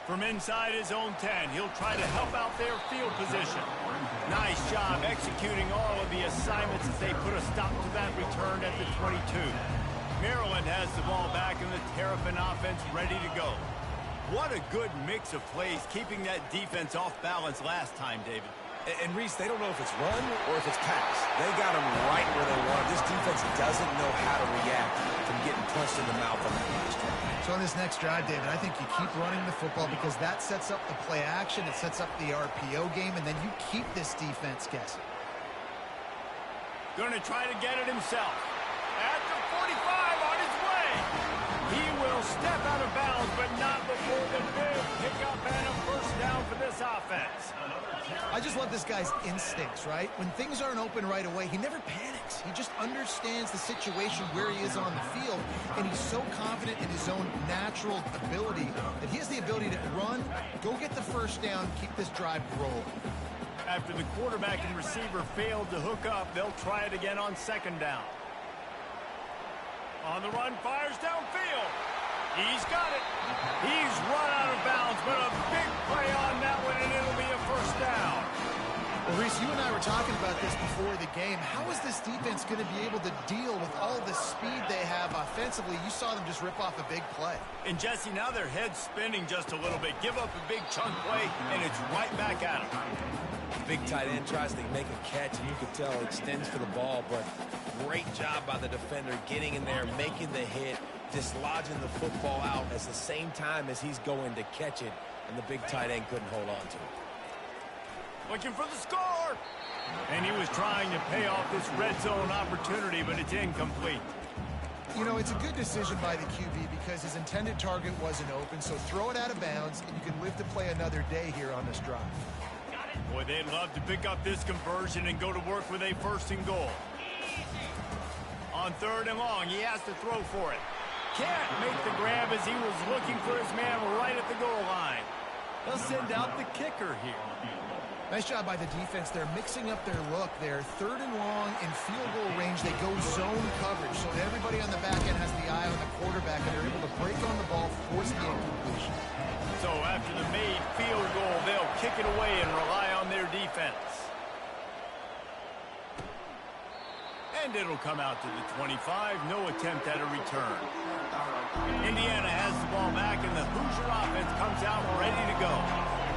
A: From inside his own 10, he'll try to help out their field position. Nice job executing all of the assignments as they put a stop to that return at the 22. Maryland has the ball back and the Terrapin offense ready to go. What a good mix of plays, keeping that defense off balance last time, David.
B: And Reese, they don't know if it's run or if it's pass. They got them right where they want. This defense doesn't know how to react from getting punched in the mouth on that last drive.
D: So on this next drive, David, I think you keep running the football because that sets up the play action, it sets up the RPO game, and then you keep this defense guessing.
A: Going to try to get it himself. At the 45 on his way. He will step out of bounds, but not before the big pickup and a first down for this offense.
D: I just love this guy's instincts, right? When things aren't open right away, he never panics. He just understands the situation where he is on the field, and he's so confident in his own natural ability that he has the ability to run, go get the first down, keep this drive rolling.
A: After the quarterback and receiver failed to hook up, they'll try it again on second down. On the run, fires downfield. He's got it. He's run out of bounds, but a big play on that one, and it'll be a first down.
D: Well, Reese, you and I were talking about this before the game. How is this defense going to be able to deal with all the speed they have offensively? You saw them just rip off a big play.
A: And, Jesse, now their head's spinning just a little bit. Give up a big chunk play, and it's right back at them.
B: Big tight end tries to make a catch, and you can tell it extends for the ball, but great job by the defender getting in there, making the hit, dislodging the football out at the same time as he's going to catch it, and the big tight end couldn't hold on to it.
A: Looking for the score! And he was trying to pay off this red zone opportunity, but it's incomplete.
D: You know, it's a good decision by the QB because his intended target wasn't open, so throw it out of bounds, and you can live to play another day here on this drive.
A: Boy, they'd love to pick up this conversion and go to work with a first and goal. On third and long, he has to throw for it. Can't make the grab as he was looking for his man right at the goal line. They'll send out the kicker here.
D: Nice job by the defense. They're mixing up their look. They're third and long in field goal range. They go zone coverage, so that everybody on the back end has the eye on the quarterback, and they're able to break on the ball, force the incompletion.
A: So after the made field goal, they'll kick it away and rely on their defense. And it'll come out to the 25. No attempt at a return. Indiana has the ball back, and the Hoosier offense comes out ready to go.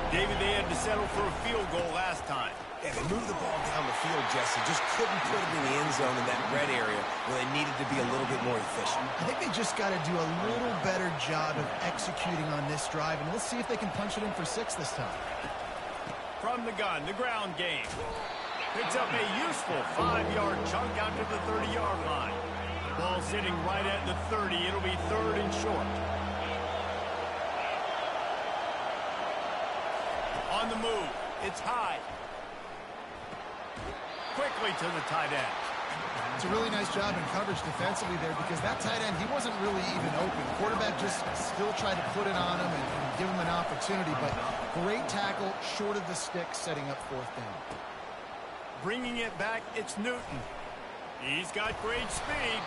A: David, they had to settle for a field goal last time.
B: Yeah, they moved the ball down the field, Jesse. Just couldn't put it in the end zone in that red area where they needed to be a little bit more efficient.
D: I think they just got to do a little better job of executing on this drive, and we'll see if they can punch it in for 6 this time.
A: From the gun, the ground game. Picks up a useful 5-yard chunk out to the 30-yard line. Ball sitting right at the 30. It'll be 3rd and short. On the move. It's high. Quickly to the tight end.
D: It's a really nice job in coverage defensively there because that tight end, he wasn't really even open. Quarterback just still tried to put it on him and give him an opportunity, but great tackle, short of the stick, setting up 4th down.
A: Bringing it back, it's Newton. He's got great speed.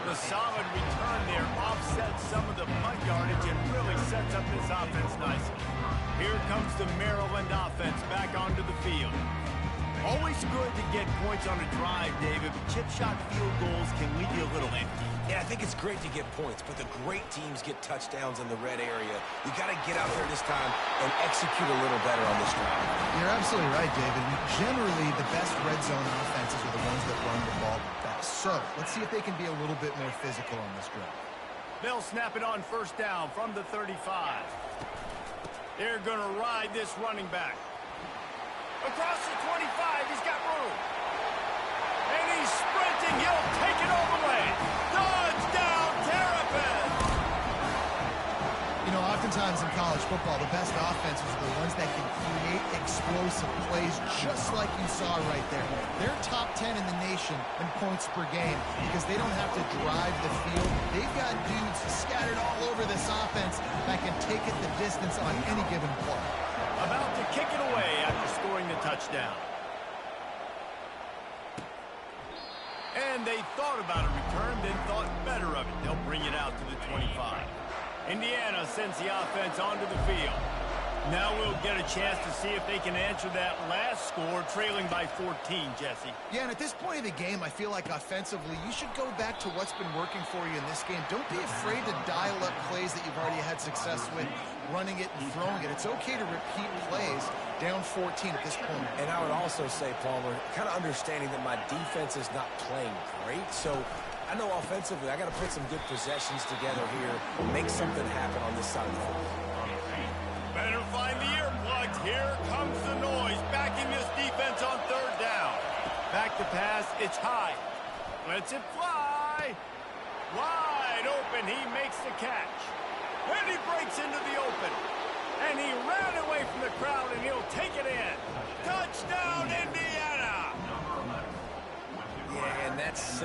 A: The solid return there offsets some of the punt yardage and really sets up this offense nicely. Here comes the Maryland offense back onto the field. Always good to get points on a drive, David, but chip shot field goals can leave you a little empty.
B: Yeah, I think it's great to get points, but the great teams get touchdowns in the red area. You got to get out there this time and execute a little better on this drive.
D: You're absolutely right, David. Generally, the best red zone offenses are the ones that run the ball best. So, let's see if they can be a little bit more physical on this drive.
A: They'll snap it on 1st down from the 35. They're going to ride this running back. Across the 25, he's got room. And he's sprinting. He'll take it all the way. Touchdown, Terrapins!
D: You know, oftentimes in college football, the best offenses are the ones that can create explosive plays, just like you saw right there. They're top 10 in the nation in points per game because they don't have to drive the field. They've got dudes scattered all over this offense that can take it the distance on any given play.
A: About to kick it away after scoring the touchdown. And they thought about a return, then thought better of it. They'll bring it out to the 25. Indiana sends the offense onto the field. Now we'll get a chance to see if they can answer that last score, trailing by 14, Jesse.
D: Yeah, and at this point of the game, I feel like offensively, you should go back to what's been working for you in this game. Don't be afraid to dial up plays that you've already had success with, running it and throwing it. It's okay to repeat plays down 14 at this point.
B: And I would also say, Palmer, kind of understanding that my defense is not playing great, so I know offensively I got to put some good possessions together here, make something happen on this side of the football.
A: Better find the earplugs. Here comes the noise, backing this defense on 3rd down. Back to pass, it's high. Lets it fly. Wide open, he makes the catch. And he breaks into the open. And he ran away from the crowd, and he'll take it in. Touchdown, Indiana!
B: Yeah, and that's...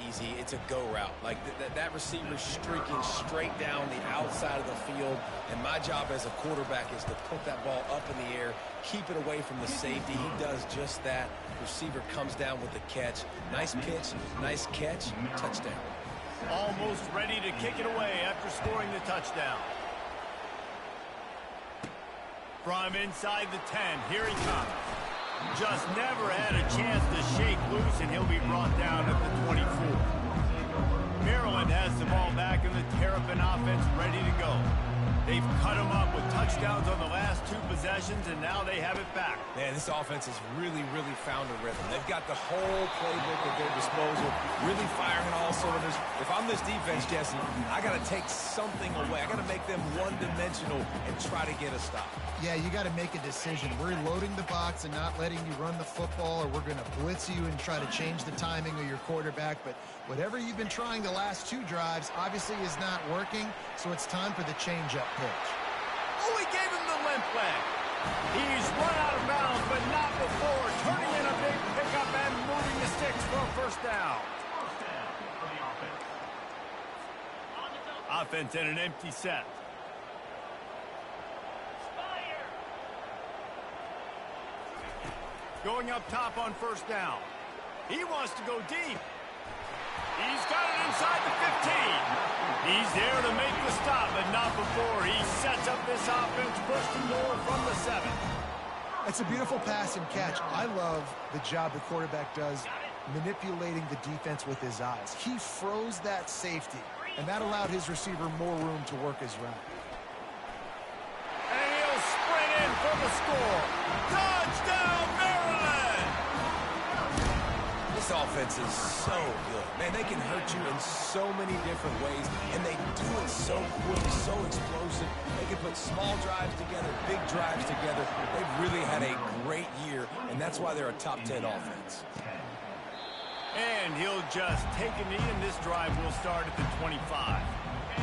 B: easy. It's a go route. Like that receiver streaking straight down the outside of the field, and my job as a quarterback is to put that ball up in the air, keep it away from the safety. He does just that. Receiver comes down with the catch. Nice pitch, nice catch, touchdown.
A: Almost ready to kick it away after scoring the touchdown. From inside the 10, here he comes. Just never had a chance to shake loose, and he'll be brought down at the 24. Maryland has the ball back, and the Terrapin offense ready to go. They've cut them up with touchdowns on the last 2 possessions, and now they have it back.
B: Man, this offense has really found a rhythm. They've got the whole playbook at their disposal, really firing all cylinders. If I'm this defense, Jesse, I got to take something away. I got to make them one-dimensional and try to get a stop.
D: Yeah, you got to make a decision. We're loading the box and not letting you run the football, or we're going to blitz you and try to change the timing of your quarterback. But whatever you've been trying the last 2 drives obviously is not working, so it's time for the change-up pitch.
A: Oh, he gave him the limp leg. He's run out of bounds, but not before turning in a big pickup and moving the sticks for a 1st down. Offense in an empty set. Going up top on 1st down. He wants to go deep. He's got it inside the 15. He's there to make the stop, but not before he sets up this offense first and goal from the 7.
D: It's a beautiful pass and catch. I love the job the quarterback does manipulating the defense with his eyes. He froze that safety, and that allowed his receiver more room to work his route.
A: And he'll sprint in for the score. Touchdown, Maryland!
B: This offense is so good. Man, they can hurt you in so many different ways, and they do it so quick, so explosive. They can put small drives together, big drives together. They've really had a great year, and that's why they're a top 10 offense.
A: And he'll just take a knee, and this drive will start at the 25.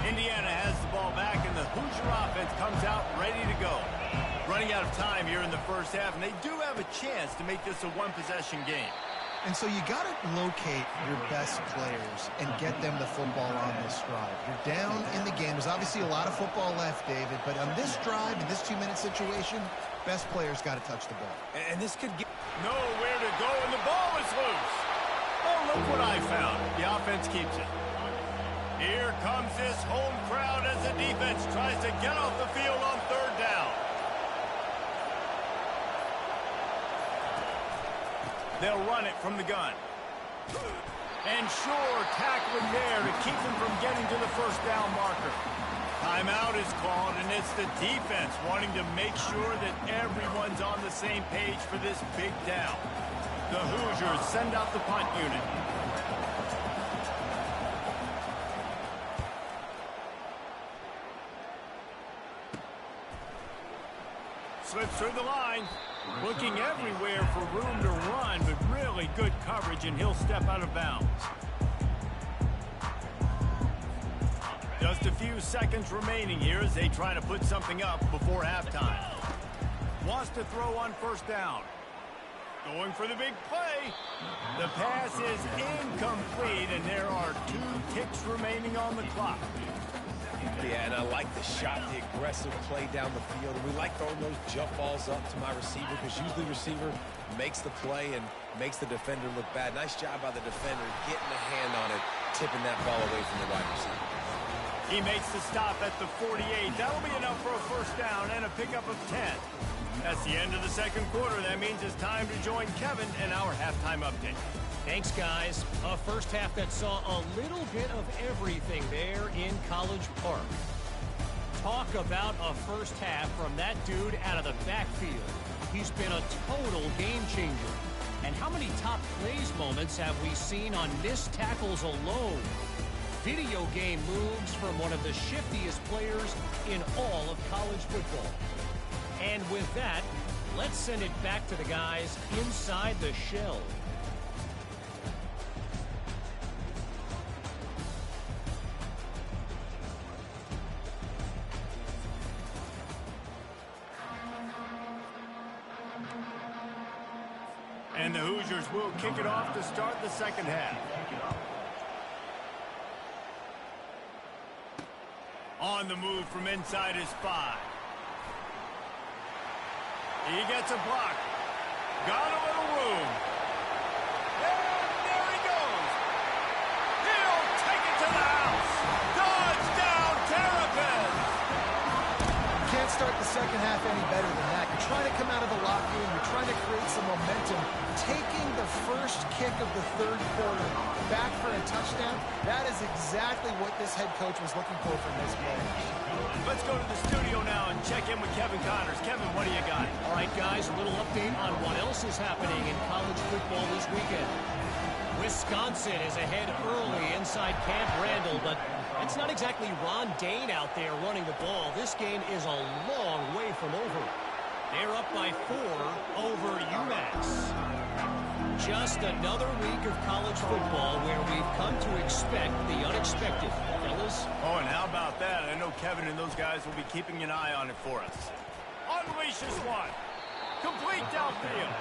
A: Indiana has the ball back, and the Hoosier offense comes out ready to go. Running out of time here in the first half, and they do have a chance to make this a one-possession game.
D: And so you got to locate your best players and get them the football on this drive. You're down in the game. There's obviously a lot of football left, David, but on this drive, in this 2-minute situation, best players got to touch the ball.
B: And this could get
A: Nowhere to go, and the ball is loose. Oh, look what I found. The offense keeps it. Here comes this home crowd as the defense tries to get off the field on third down. They'll run it from the gun. And sure, tackling there to keep them from getting to the first down marker. Timeout is called, and it's the defense wanting to make sure that everyone's on the same page for this big down. The Hoosiers send out the punt unit. Slips through the line. Looking everywhere for room to run, but really good coverage, and he'll step out of bounds. Just a few seconds remaining here as they try to put something up before halftime. Wants to throw on first down. Going for the big play. The pass is incomplete, and there are 2 ticks remaining on the clock.
B: Yeah, and I like the shot, the aggressive play down the field. And we like throwing those jump balls up to my receiver because usually the receiver makes the play and makes the defender look bad. Nice job by the defender getting a hand on it, tipping that ball away from the wide receiver.
A: He makes the stop at the 48. That'll be enough for a first down and a pickup of 10. That's the end of the second quarter. That means it's time to join Kevin in our halftime update.
E: Thanks, guys. A first half that saw a little bit of everything there in College Park. Talk about a first half from that dude out of the backfield. He's been a total game changer. And how many top plays moments have we seen on missed tackles alone? Video game moves from one of the shiftiest players in all of college football. And with that, let's send it back to the guys inside the shell.
A: And the Hoosiers will kick it off to start the second half. On the move from inside his 5. He gets a block. Got a little room. And there he goes. He'll take it to the house. Touchdown, Terrapins!
D: Can't start the second half any better than that. You're trying to come out of the locker room. You're trying to create some momentum. Taking the first kick of the third quarter back for a touchdown, that is exactly what this head coach was looking for from his players.
A: Let's go to the studio now and check in with Kevin Connors. Kevin, what do you got?
E: All right, guys, a little update on what else is happening in college football this weekend. Wisconsin is ahead early inside Camp Randall, but it's not exactly Ron Dane out there running the ball. This game is a long way from over. They're up by 4 over UMass. Just another week of college football where we've come to expect the unexpected, fellas.
A: Oh, and how about that? I know Kevin and those guys will be keeping an eye on it for us. Unleashes one. Complete downfield.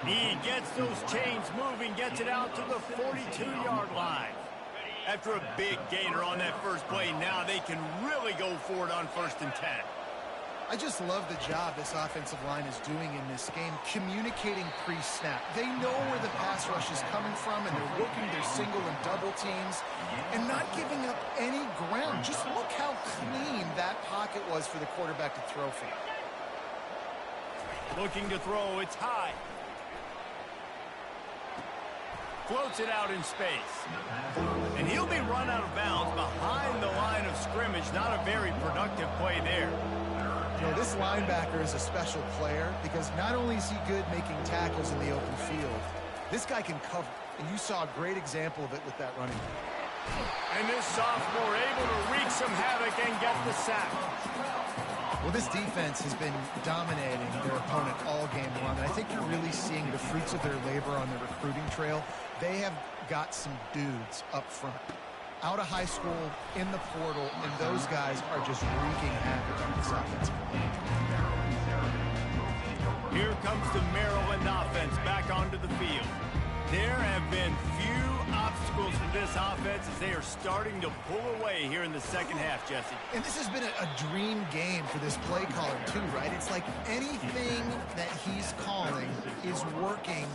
A: He gets those chains moving, gets it out to the 42-yard line. After a big gainer on that first play, now they can really go for it on 1st and 10.
D: I just love the job this offensive line is doing in this game, communicating pre-snap. They know where the pass rush is coming from, and they're working their single and double teams and not giving up any ground. Just look how clean that pocket was for the quarterback to throw from.
A: Looking to throw, it's high. Floats it out in space. And he'll be run out of bounds behind the line of scrimmage. Not a very productive play there.
D: You know, this linebacker is a special player because not only is he good making tackles in the open field, this guy can cover. And you saw a great example of it with that running back.
A: And this sophomore able to wreak some havoc and get the sack.
D: Well, this defense has been dominating their opponent all game long, and I think you're really seeing the fruits of their labor on the recruiting trail. They have got some dudes up front, out of high school, in the portal, and those guys are just wreaking havoc on this offensive line.
A: Here comes the Maryland offense back onto the field. There have been few obstacles for this offense as they are starting to pull away here in the second half, Jesse.
D: And this has been a dream game for this play caller, too, right? It's like anything that he's calling is working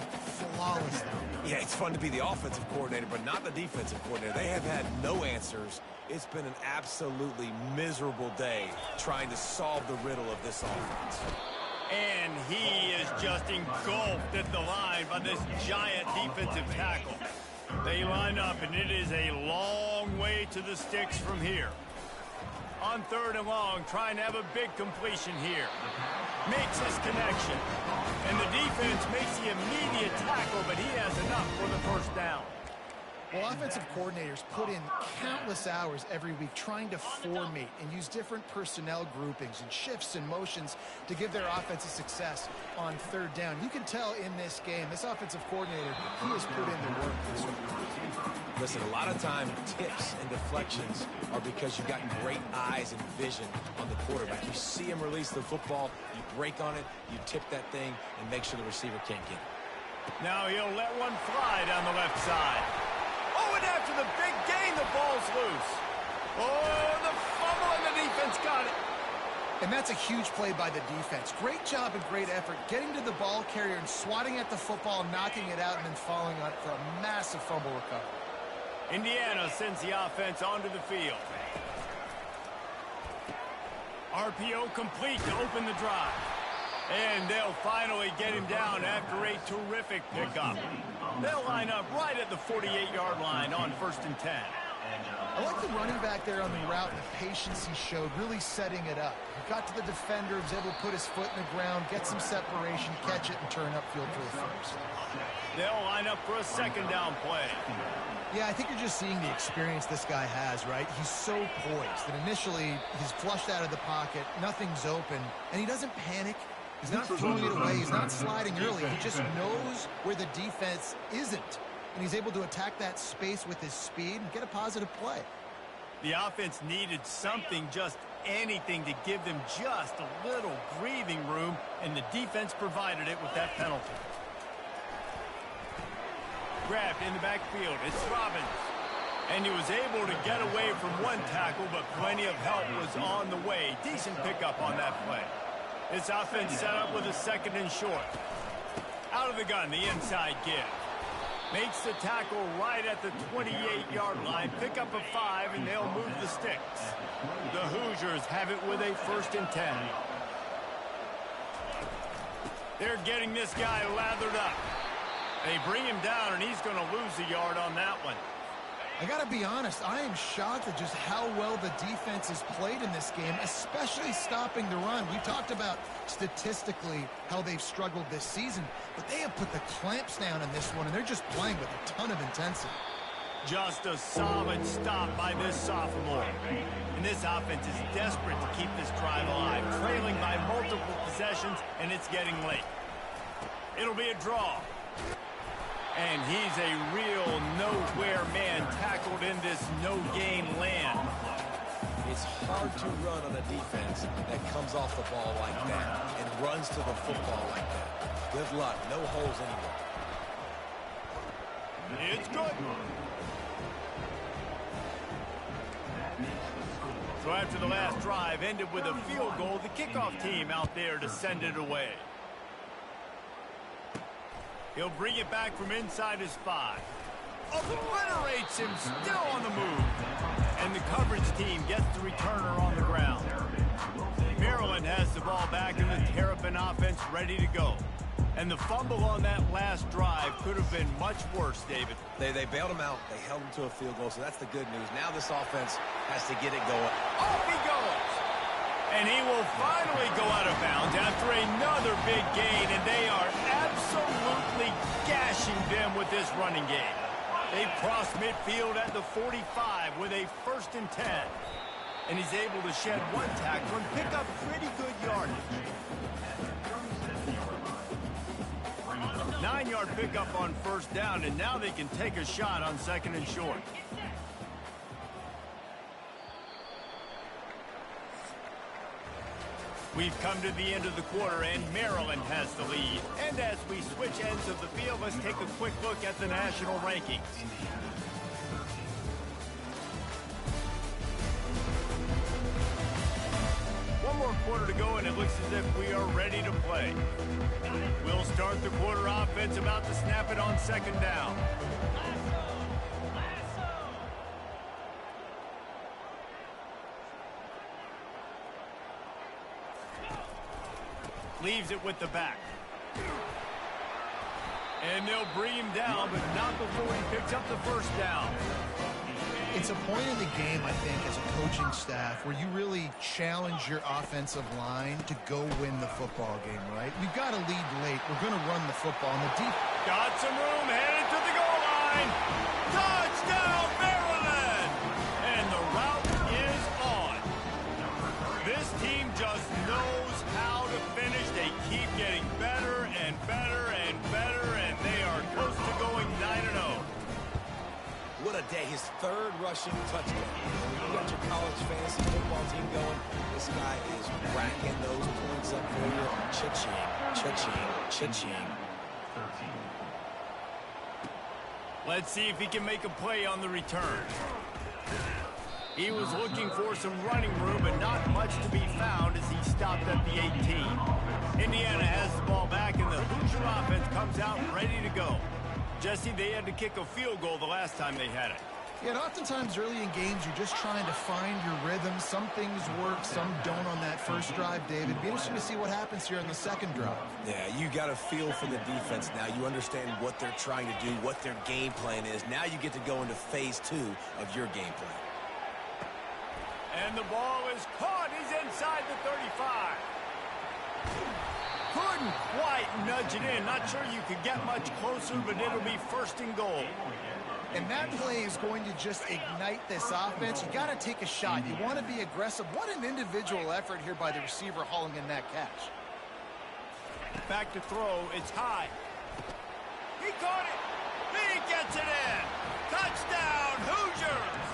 D: flawlessly.
B: Yeah, it's fun to be the offensive coordinator, but not the defensive coordinator. They have had no answers. It's been an absolutely miserable day trying to solve the riddle of this offense.
A: And he is just engulfed at the line by this giant defensive tackle. They line up, and it is a long way to the sticks from here. On 3rd and long, trying to have a big completion here. Makes his connection. And the defense makes the immediate tackle, but he has enough for the first down.
D: Well, offensive coordinators put in countless hours every week trying to formate and use different personnel groupings and shifts and motions to give their offensive success on 3rd down. You can tell in this game, this offensive coordinator, he has put in the work this week.
B: Listen, a lot of time, tips and deflections are because you've got great eyes and vision on the quarterback. You see him release the football, you break on it, you tip that thing, and make sure the receiver can't get it.
A: Now he'll let one fly down the left side. Oh, and after the big gain, the ball's loose. Oh, the fumble, and the defense got it.
D: And that's a huge play by the defense. Great job and great effort getting to the ball carrier and swatting at the football, knocking it out, and then falling on it for a massive fumble recovery.
A: Indiana sends the offense onto the field. RPO complete to open the drive. And they'll finally get him down after a terrific pickup. They'll line up right at the 48-yard line on 1st and 10.
D: I like the running back there on the route and the patience he showed, really setting it up. He got to the defender, was able to put his foot in the ground, get some separation, catch it, and turn upfield for a first.
A: They'll line up for a 2nd down play.
D: Yeah, I think you're just seeing the experience this guy has, right? He's so poised that initially he's flushed out of the pocket, nothing's open, and he doesn't panic. He's not throwing it away. He's not sliding early. He just knows where the defense isn't. And he's able to attack that space with his speed and get a positive play.
A: The offense needed something, just anything, to give them just a little breathing room, and the defense provided it with that penalty. Grabbed in the backfield. It's Robbins. And he was able to get away from one tackle, but plenty of help was on the way. Decent pickup on that play. This offense set up with a 2nd and short. Out of the gun, the inside give. Makes the tackle right at the 28-yard line. Pick up a 5, and they'll move the sticks. The Hoosiers have it with a 1st and 10. They're getting this guy lathered up. They bring him down, and he's going to lose a yard on that one.
D: I got to be honest, I am shocked at just how well the defense has played in this game, especially stopping the run. We talked about statistically how they've struggled this season, but they have put the clamps down in this one, and they're just playing with a ton of intensity.
A: Just a solid stop by this sophomore. And this offense is desperate to keep this drive alive, trailing by multiple possessions, and it's getting late. It'll be a draw. And he's a real nowhere man tackled in this no-gain land.
B: It's hard to run on a defense that comes off the ball like that and runs to the football like that. Good luck. No holes anywhere.
A: It's good. So after the last drive ended with a field goal, the kickoff team out there to send it away. He'll bring it back from inside his 5. Obliterates him, still on the move. And the coverage team gets the returner on the ground. Maryland has the ball back in the Terrapin offense ready to go. And the fumble on that last drive could have been much worse, David.
B: They bailed him out. They held him to a field goal, so that's the good news. Now this offense has to get it going.
A: Off he goes! And he will finally go out of bounds after another big gain, and they are absolutely gashing them with this running game. They cross midfield at the 45 with a 1st and 10. And he's able to shed one tackle and pick up pretty good yardage. 9-yard pickup on 1st down, and now they can take a shot on 2nd and short. We've come to the end of the quarter, and Maryland has the lead. And as we switch ends of the field, let's take a quick look at the national rankings. One more quarter to go, and it looks as if we are ready to play. We'll start the quarter offense about to snap it on 2nd down. Leaves it with the back. And they'll bring him down, but not before he picks up the 1st down.
D: It's a point in the game, I think, as a coaching staff, where you really challenge your offensive line to go win the football game, right? We've got to lead late. We're going to run the football. And the deep
A: got some room, headed to the goal line. Touchdown, Maryland! And the route is on. This team just knows how to finish. They keep getting better and better and better, and they are close to going 9-0.
B: What a day. His 3rd rushing touchdown. You got your college fantasy football team going. This guy is racking those points up for you. Cha-ching, cha-ching, cha-ching.
A: Let's see if he can make a play on the return. He was looking for some running room, but not much to be found as he stopped at the 18. Indiana has the ball back, and the Hoosier offense comes out ready to go. Jesse, they had to kick a field goal the last time they had it.
D: Yeah, and oftentimes early in games, you're just trying to find your rhythm. Some things work, some don't on that first drive, David. Be interesting to see what happens here on the 2nd drive.
B: Yeah, you got a feel for the defense now. You understand what they're trying to do, what their game plan is. Now you get to go into phase 2 of your game plan.
A: And the ball is caught. He's inside the 35. Couldn't quite nudge it in. Not sure you could get much closer, but it'll be 1st and goal.
D: And that play is going to just ignite this offense. You got to take a shot. You want to be aggressive. What an individual effort here by the receiver hauling in that catch.
A: Back to throw. It's high. He caught it. He gets it in. Touchdown, Hoosiers.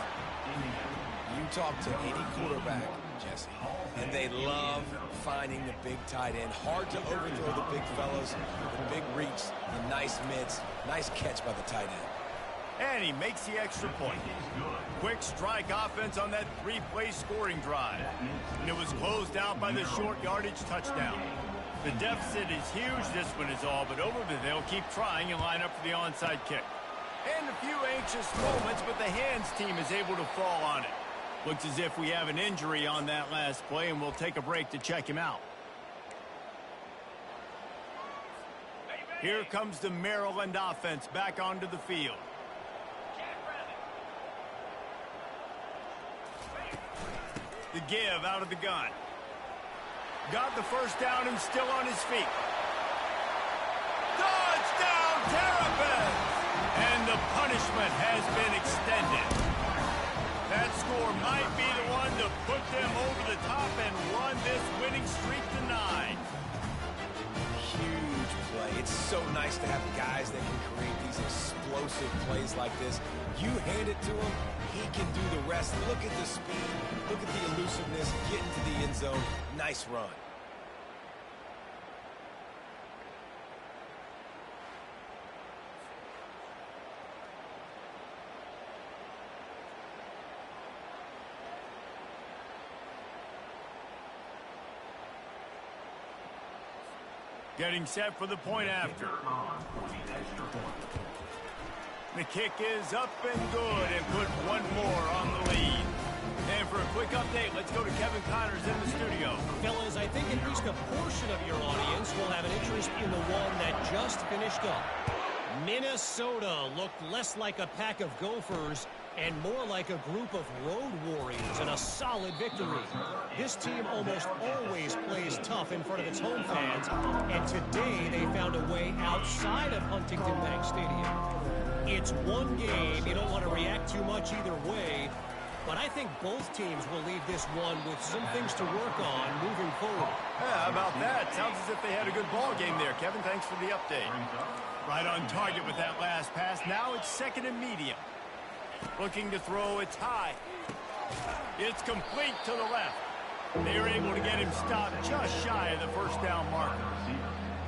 B: You talk to any quarterback, Jesse, and they love finding the big tight end. Hard to overthrow the big fellas. The big reach, the nice mids. Nice catch by the tight end.
A: And he makes the extra point. Quick strike offense on that 3-play scoring drive. And it was closed out by the short yardage touchdown. The deficit is huge. This one is all but over, but they'll keep trying and line up for the onside kick. And a few anxious moments, but the hands team is able to fall on it. Looks as if we have an injury on that last play, and we'll take a break to check him out. Here comes the Maryland offense back onto the field. The give out of the gun. Got the 1st down and still on his feet. Touchdown, Terrapins! And the punishment has been extended. That score might be the one to put them over the top and run this winning streak to 9.
B: Huge play. It's so nice to have guys that can create these explosive plays like this. You hand it to him, he can do the rest. Look at the speed. Look at the elusiveness. Get into the end zone. Nice run.
A: Getting set for the point after. The kick is up and good and put one more on the lead. And for a quick update, let's go to Kevin Connors in the studio.
E: Fellas, I think at least a portion of your audience will have an interest in the one that just finished up. Minnesota looked less like a pack of Gophers and more like a group of road warriors in a solid victory. This team almost always plays tough in front of its home fans, and today they found a way outside of Huntington Bank Stadium. It's one game. You don't want to react too much either way, but I think both teams will leave this one with some things to work on moving forward.
A: Yeah, how about that? Sounds as if they had a good ball game there. Kevin, thanks for the update. Right on target with that last pass. Now it's second and medium. Looking to throw, it's high. It's complete to the left. They were able to get him stopped just shy of the first down marker.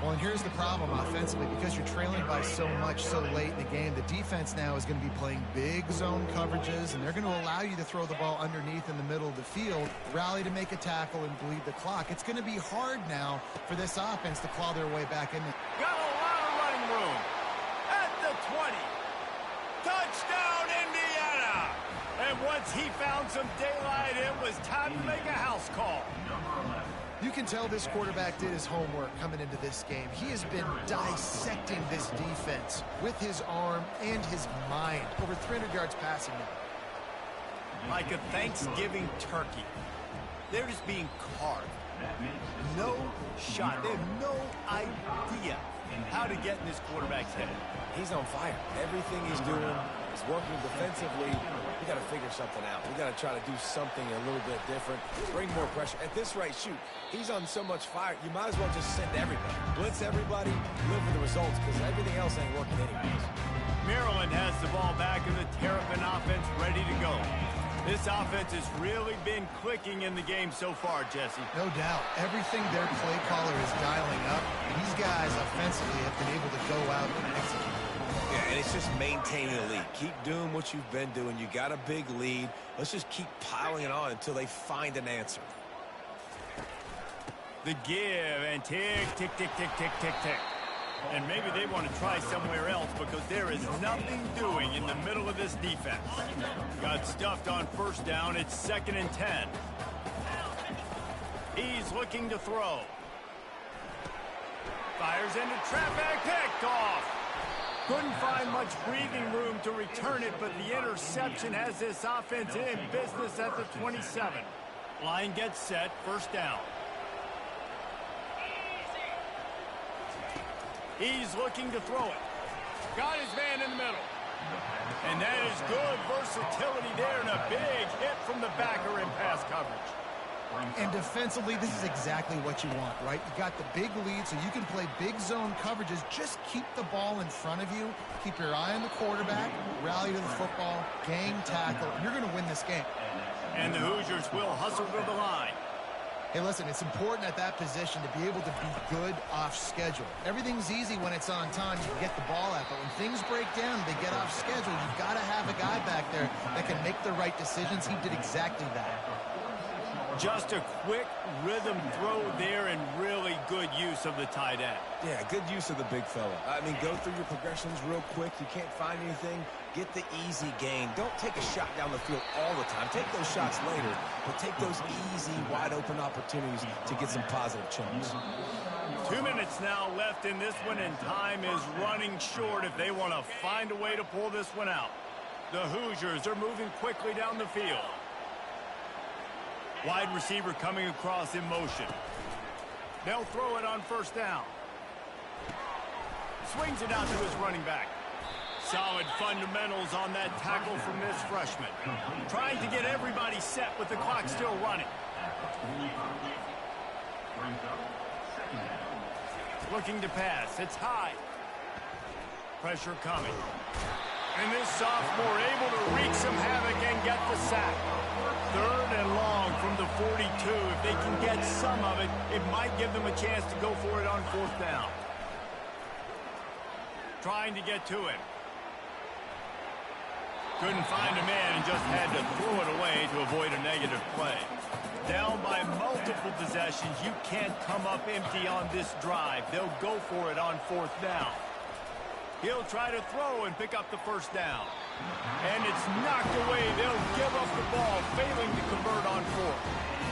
D: Well, and here's the problem offensively. Because you're trailing by so much so late in the game, the defense now is going to be playing big zone coverages, and they're going to allow you to throw the ball underneath in the middle of the field, rally to make a tackle, and bleed the clock. It's going to be hard now for this offense to claw their way back in there.
A: Got a lot of running room. At the 20. Touchdown, Indiana! And once he found some daylight, it was time to make a house call.
D: You can tell this quarterback did his homework coming into this game. He has been dissecting this defense with his arm and his mind. Over 300 yards passing now.
A: Like a Thanksgiving turkey. They're just being carved. No shot. They have no idea how to get in this quarterback's head.
B: He's on fire. Everything he's doing is working defensively. We got to figure something out. We got to try to do something a little bit different. Bring more pressure. At this rate, shoot, he's on so much fire, you might as well just send everybody. Blitz everybody, live with the results, because everything else ain't working anyways.
A: Maryland has the ball back in the Terrapin offense ready to go. This offense has really been clicking in the game so far, Jesse.
D: No doubt. Everything their play caller is dialing up, these guys offensively have been able to go out and execute.
B: Yeah, and it's just maintaining the lead. Keep doing what you've been doing. You got a big lead. Let's just keep piling it on until they find an answer.
A: The give and tick, tick, tick, tick, tick, tick, tick. And maybe they want to try somewhere else because there is nothing doing in the middle of this defense. Got stuffed on first down. It's 2nd and 10. He's looking to throw. Fires into traffic, picked off. Couldn't find much breathing room to return it, but the interception has this offense in business at the 27. Line gets set, first down. He's looking to throw it. Got his man in the middle. And that is good versatility there and a big hit from the backer in pass coverage.
D: And defensively, this is exactly what you want, right? You got the big lead, so you can play big zone coverages. Just keep the ball in front of you. Keep your eye on the quarterback. Rally to the football. Game tackle. You're going to win this game.
A: And the Hoosiers will hustle to the line.
D: Hey, listen, it's important at that position to be able to be good off schedule. Everything's easy when it's on time. You can get the ball out. But when things break down, they get off schedule. You've got to have a guy back there that can make the right decisions. He did exactly that.
A: Just a quick rhythm throw there and really good use of the tight end.
B: Yeah, good use of the big fella. I mean, go through your progressions real quick. You can't find anything. Get the easy gain. Don't take a shot down the field all the time. Take those shots later, but take those easy, wide-open opportunities to get some positive chunks.
A: 2 minutes now left in this one, and time is running short if they want to find a way to pull this one out. The Hoosiers are moving quickly down the field. Wide receiver coming across in motion. They'll throw it on first down. Swings it out to his running back. Solid fundamentals on that tackle from this freshman. Trying to get everybody set with the clock still running. Looking to pass. It's high. Pressure coming. And this sophomore able to wreak some havoc and get the sack. 3rd and long from the 42. If they can get some of it, it might give them a chance to go for it on 4th down. Trying to get to him. Couldn't find a man and just had to throw it away to avoid a negative play. Down by multiple possessions, you can't come up empty on this drive. They'll go for it on 4th down. He'll try to throw and pick up the first down. And it's knocked away. They'll give up the ball, failing to convert on fourth.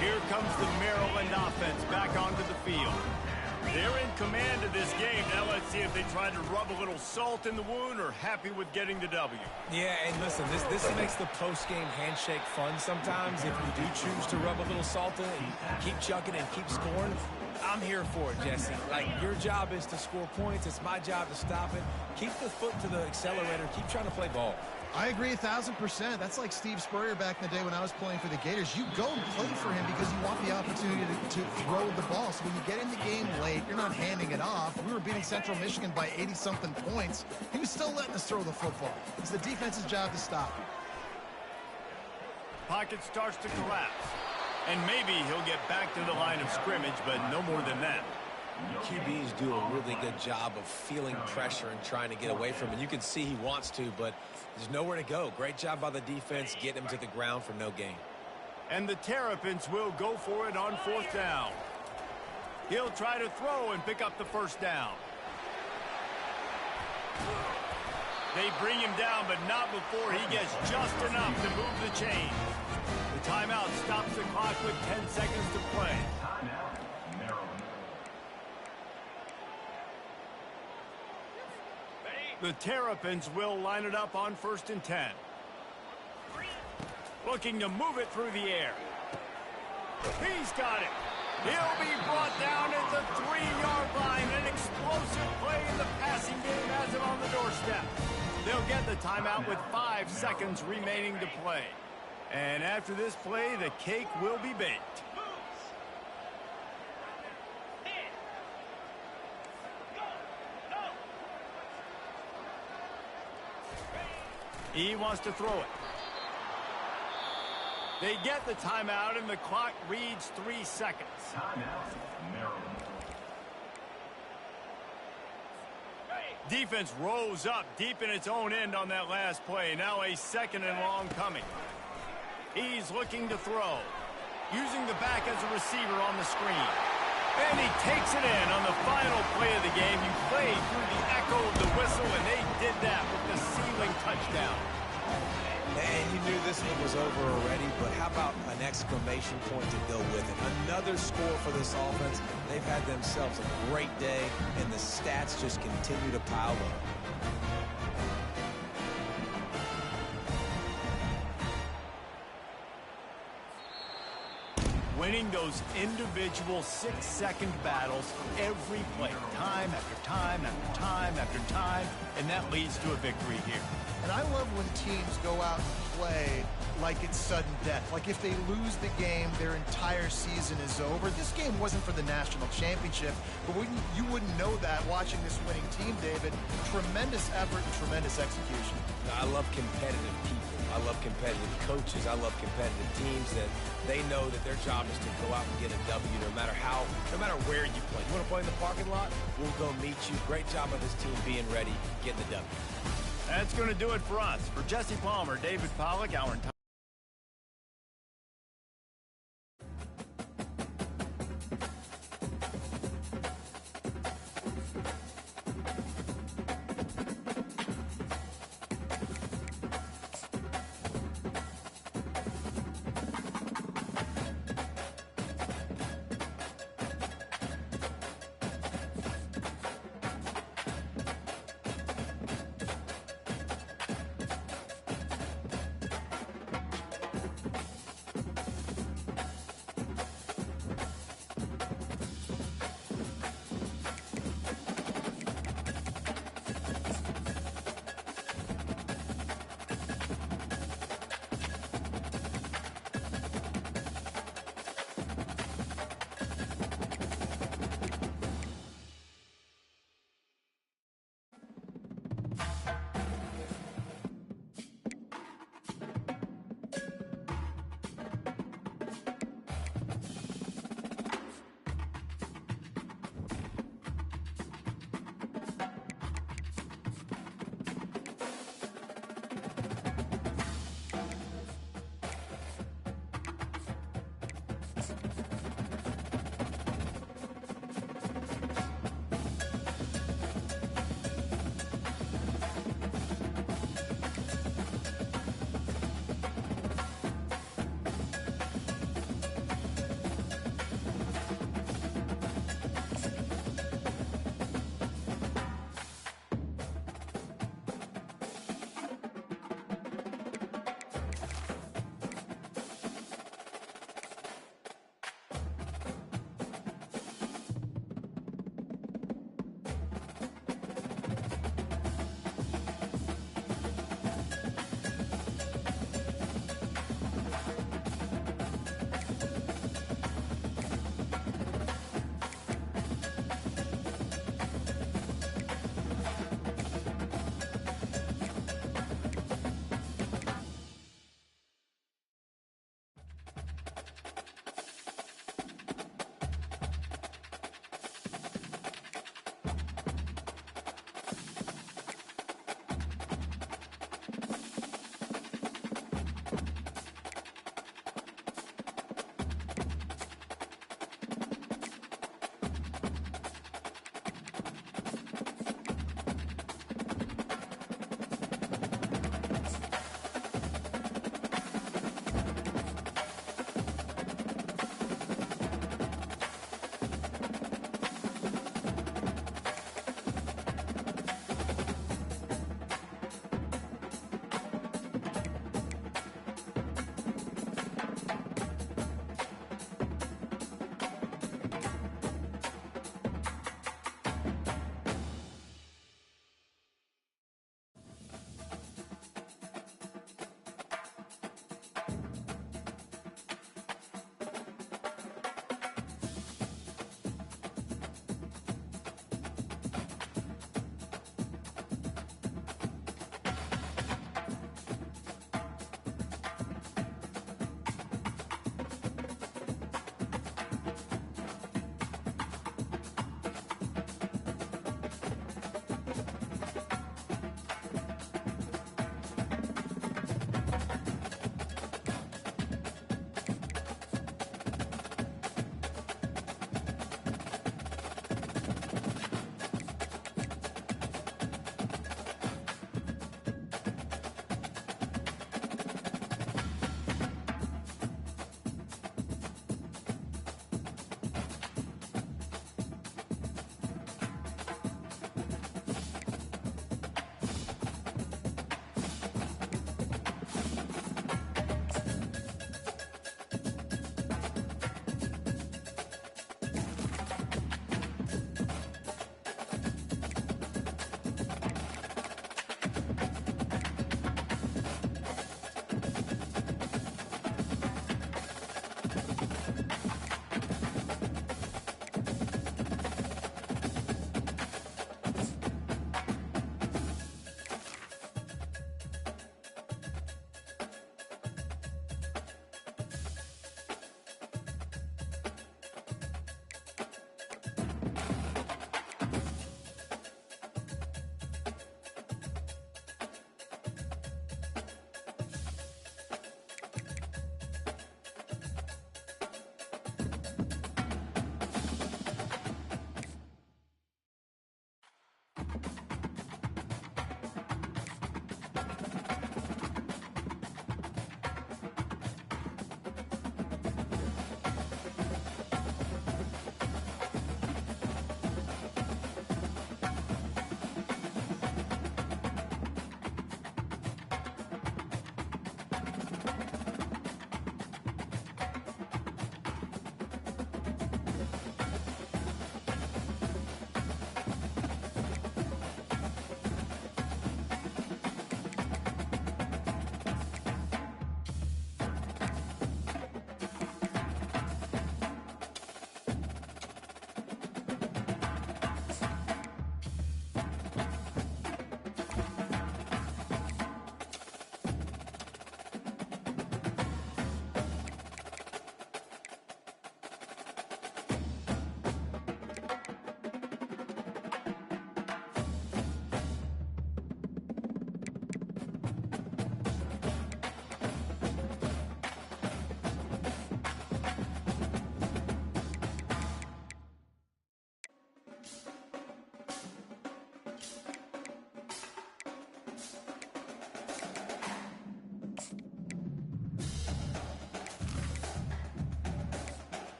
A: Here comes the Maryland offense back onto the field. They're in command of this game. Now let's see if they try to rub a little salt in the wound or happy with getting the W.
B: Yeah, and listen, this makes the post-game handshake fun sometimes. If you do choose to rub a little salt in and keep chucking and keep scoring, I'm here for it, Jesse. Like, your job is to score points. It's my job to stop it. Keep the foot to the accelerator. Keep trying to play ball.
D: I agree 1,000%. That's like Steve Spurrier back in the day when I was playing for the Gators. You go and play for him because you want the opportunity to throw the ball. So when you get in the game late, you're not handing it off. We were beating Central Michigan by 80-something points. He was still letting us throw the football. It's the defense's job to stop him.
A: Pocket starts to collapse. And maybe he'll get back to the line of scrimmage, but no more than that.
B: QBs do a really good job of feeling pressure and trying to get away from it. You can see he wants to, but there's nowhere to go. Great job by the defense getting him to the ground for no gain.
A: And the Terrapins will go for it on fourth down. He'll try to throw and pick up the first down. They bring him down, but not before he gets just enough to move the chain. The timeout stops the clock with 10 seconds to play.
F: Timeout, Maryland.
A: The Terrapins will line it up on 1st and 10. Looking to move it through the air. He's got it. He'll be brought down at the 3-yard line. An explosive play in the passing game has him on the doorstep. They'll get the timeout with 5 seconds remaining to play. And after this play, the cake will be baked. He wants to throw it. They get the timeout, and the clock reads 3 seconds.
F: Timeout, Maryland.
A: Defense rose up deep in its own end on that last play. Now a 2nd and long coming. He's looking to throw. Using the back as a receiver on the screen. And he takes it in on the final play of the game. You played through the echo of the whistle, and they did that with the ceiling touchdown.
B: And you knew this one was over already, but how about an exclamation point to go with it? Another score for this offense. They've had themselves a great day, and the stats just continue to pile up.
A: Winning those individual 6-second battles every play, time after time after time after time, and that leads to a victory here.
D: And I love when teams go out and play like it's sudden death. Like if they lose the game, their entire season is over. This game wasn't for the national championship, but you wouldn't know that watching this winning team, David. Tremendous effort and tremendous execution.
B: I love competitive people. I love competitive coaches. I love competitive teams that they know that their job is to go out and get a W no matter where you play. You want to play in the parking lot? We'll go meet you. Great job by this team being ready, getting the W.
A: That's going to do it for us. For Jesse Palmer, David Pollack, our entire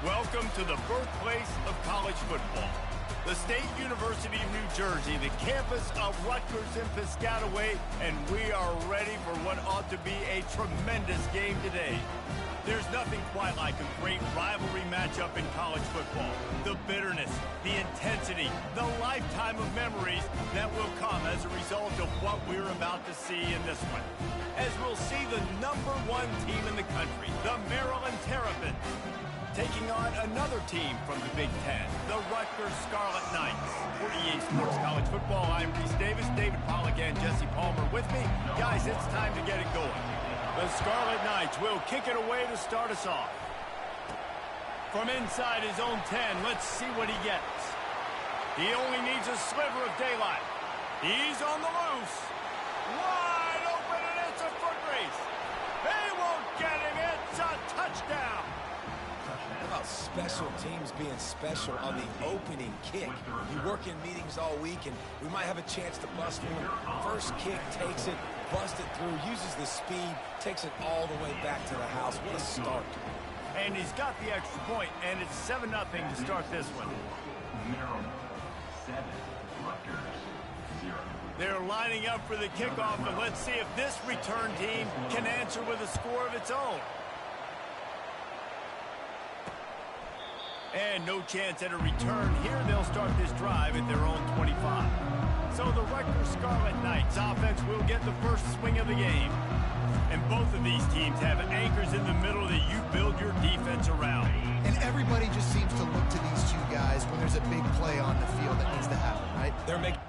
A: Welcome to the birthplace of college football. The State University of New Jersey, the campus of Rutgers and Piscataway, and we are ready for what ought to be a tremendous game today. There's nothing quite like a great rivalry matchup in college football. The bitterness, the intensity, the lifetime of memories that will come as a result of what we're about to see in this one. As we'll see the #1 team in the country, the Maryland Terrapins, taking on another team from the Big Ten, the Rutgers Scarlet Knights. For EA Sports College Football, I'm Reese Davis, David Pollack, and Jesse Palmer with me. Guys, it's time to get it going. The Scarlet Knights will kick it away to start us off. From inside his own 10, let's see what he gets. He only needs a sliver of daylight. He's on the loose. Wide open, and it's a foot race. They won't get him. It's a touchdown.
B: How about special teams being special on the opening kick? You work in meetings all week, and we might have a chance to bust one. First kick takes it, busts it through, uses the speed, takes it all the way back to the house. What a start.
A: And he's got the extra point, and it's 7-0 to start this one.
F: Maryland 7, Rutgers 0.
A: They're lining up for the kickoff, and let's see if this return team can answer with a score of its own. And no chance at a return here. They'll start this drive at their own 25. So the Rutgers Scarlet Knights offense will get the first swing of the game. And both of these teams have anchors in the middle that you build your defense around.
D: And everybody just seems to look to these two guys when there's a big play on the field that needs to happen, right?
B: They're making...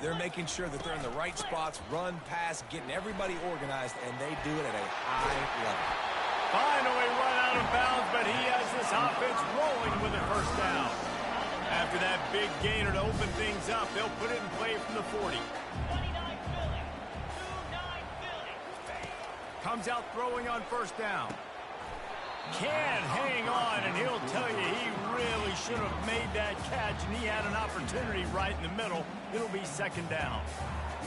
B: They're making sure that they're in the right spots, run, pass, getting everybody organized, and they do it at a high level.
A: Finally run out of bounds, but he has this offense rolling with a first down. After that big gainer to open things up, they'll put it in play from the 40. Comes out throwing on first down. Can't hang on, and he'll tell you he really should have made that catch, and he had an opportunity right in the middle. It'll be second down.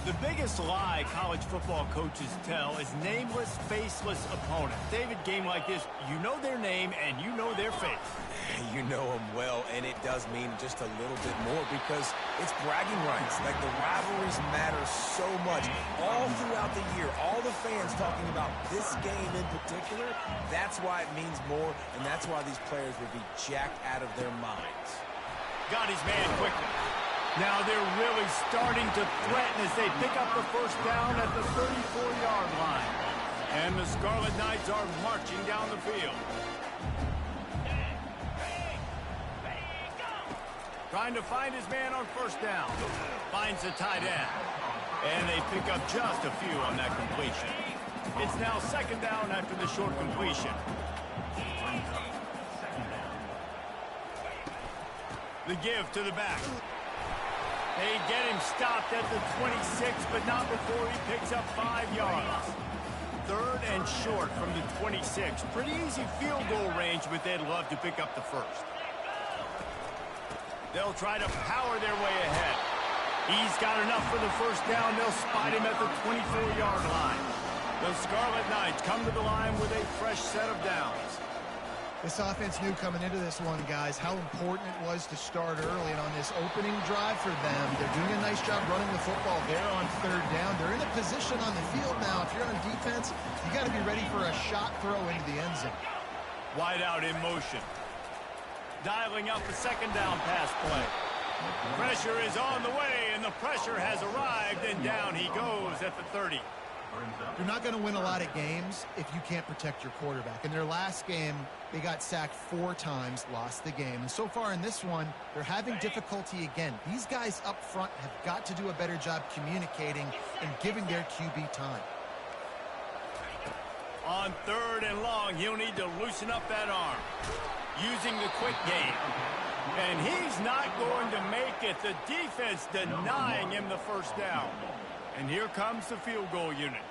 A: The biggest lie college football coaches tell is nameless, faceless opponents. David, game like this, you know their name and you know their face.
B: You know them well, and it does mean just a little bit more because it's bragging rights. Like, the rivalries matter so much all throughout the year. All the fans talking about this game in particular, that's why it means more, and that's why these players would be jacked out of their minds.
A: Got his man quickly. Now they're really starting to threaten as they pick up the first down at the 34-yard line. And the Scarlet Knights are marching down the field. Trying to find his man on first down. Finds the tight end. And they pick up just a few on that completion. It's now second down after the short completion. The give to the back. They get him stopped at the 26, but not before he picks up 5 yards. Third and short from the 26. Pretty easy field goal range, but they'd love to pick up the first. They'll try to power their way ahead. He's got enough for the first down. They'll spot him at the 24-yard line. The Scarlet Knights come to the line with a fresh set of downs.
D: This offense knew coming into this one, guys, how important it was to start early. And on this opening drive for them, they're doing a nice job running the football there on third down. They're in a position on the field now. If you're on defense, you got to be ready for a shot throw into the end zone.
A: Wide out in motion. Dialing up the second down pass play. Pressure is on the way, and the pressure has arrived, and down he goes at the 30.
D: You're not going to win a lot of games if you can't protect your quarterback. In their last game, they got sacked 4 times, lost the game. And so far in this one, they're having difficulty again. These guys up front have got to do a better job communicating and giving their QB time.
A: On 3rd and long, he'll need to loosen up that arm. Using the quick game. And he's not going to make it. The defense denying him the first down. And here comes the field goal unit.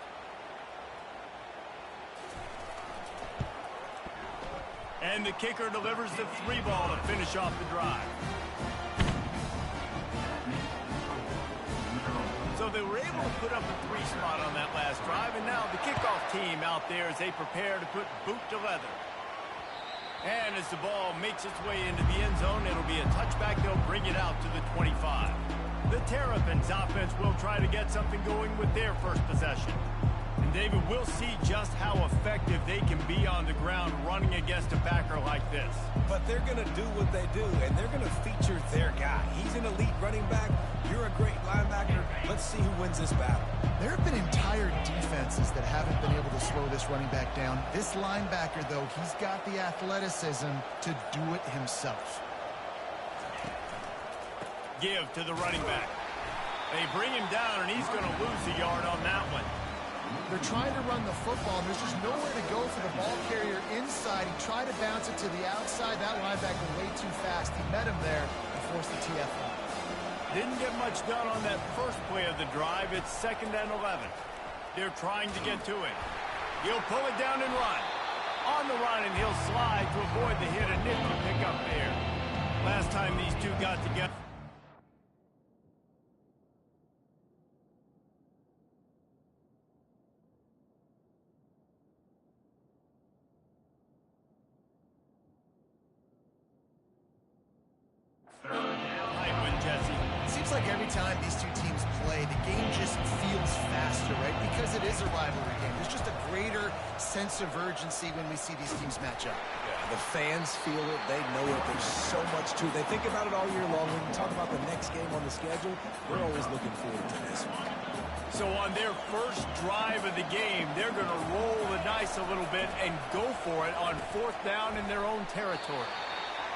A: And the kicker delivers the 3 ball to finish off the drive. So they were able to put up a 3 spot on that last drive, and now the kickoff team out there as they prepare to put boot to leather. And as the ball makes its way into the end zone, it'll be a touchback. They'll bring it out to the 25. The Terrapins offense will try to get something going with their first possession. And David, we'll see just how effective they can be on the ground running against a backer like this.
B: But they're going to do what they do, and they're going to feature their guy. He's an elite running back. You're a great linebacker. Let's see who wins this battle.
D: There have been entire defenses that haven't been able to slow this running back down. This linebacker, though, he's got the athleticism to do it himself.
A: Give to the running back. They bring him down, and he's going to lose a yard on that one.
D: They're trying to run the football, and there's just nowhere to go for the ball carrier inside. He tried to bounce it to the outside. That linebacker way too fast. He met him there and forced the TFL.
A: Didn't get much done on that first play of the drive. It's 2nd and 11. They're trying to get to it. He'll pull it down and run. On the run, and he'll slide to avoid the hit. A nifty pick up there. Last time these two got together.
D: Like every time these two teams play, the game just feels faster, right? Because it is a rivalry game. There's just a greater sense of urgency when we see these teams match up.
B: Yeah, the fans feel it. They know it. There's so much to it. They think about it all year long. When you talk about the next game on the schedule, we're always looking forward to this one.
A: So on their first drive of the game, they're going to roll the dice a little bit and go for it on 4th down in their own territory.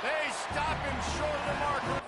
A: They stop him short of the marker.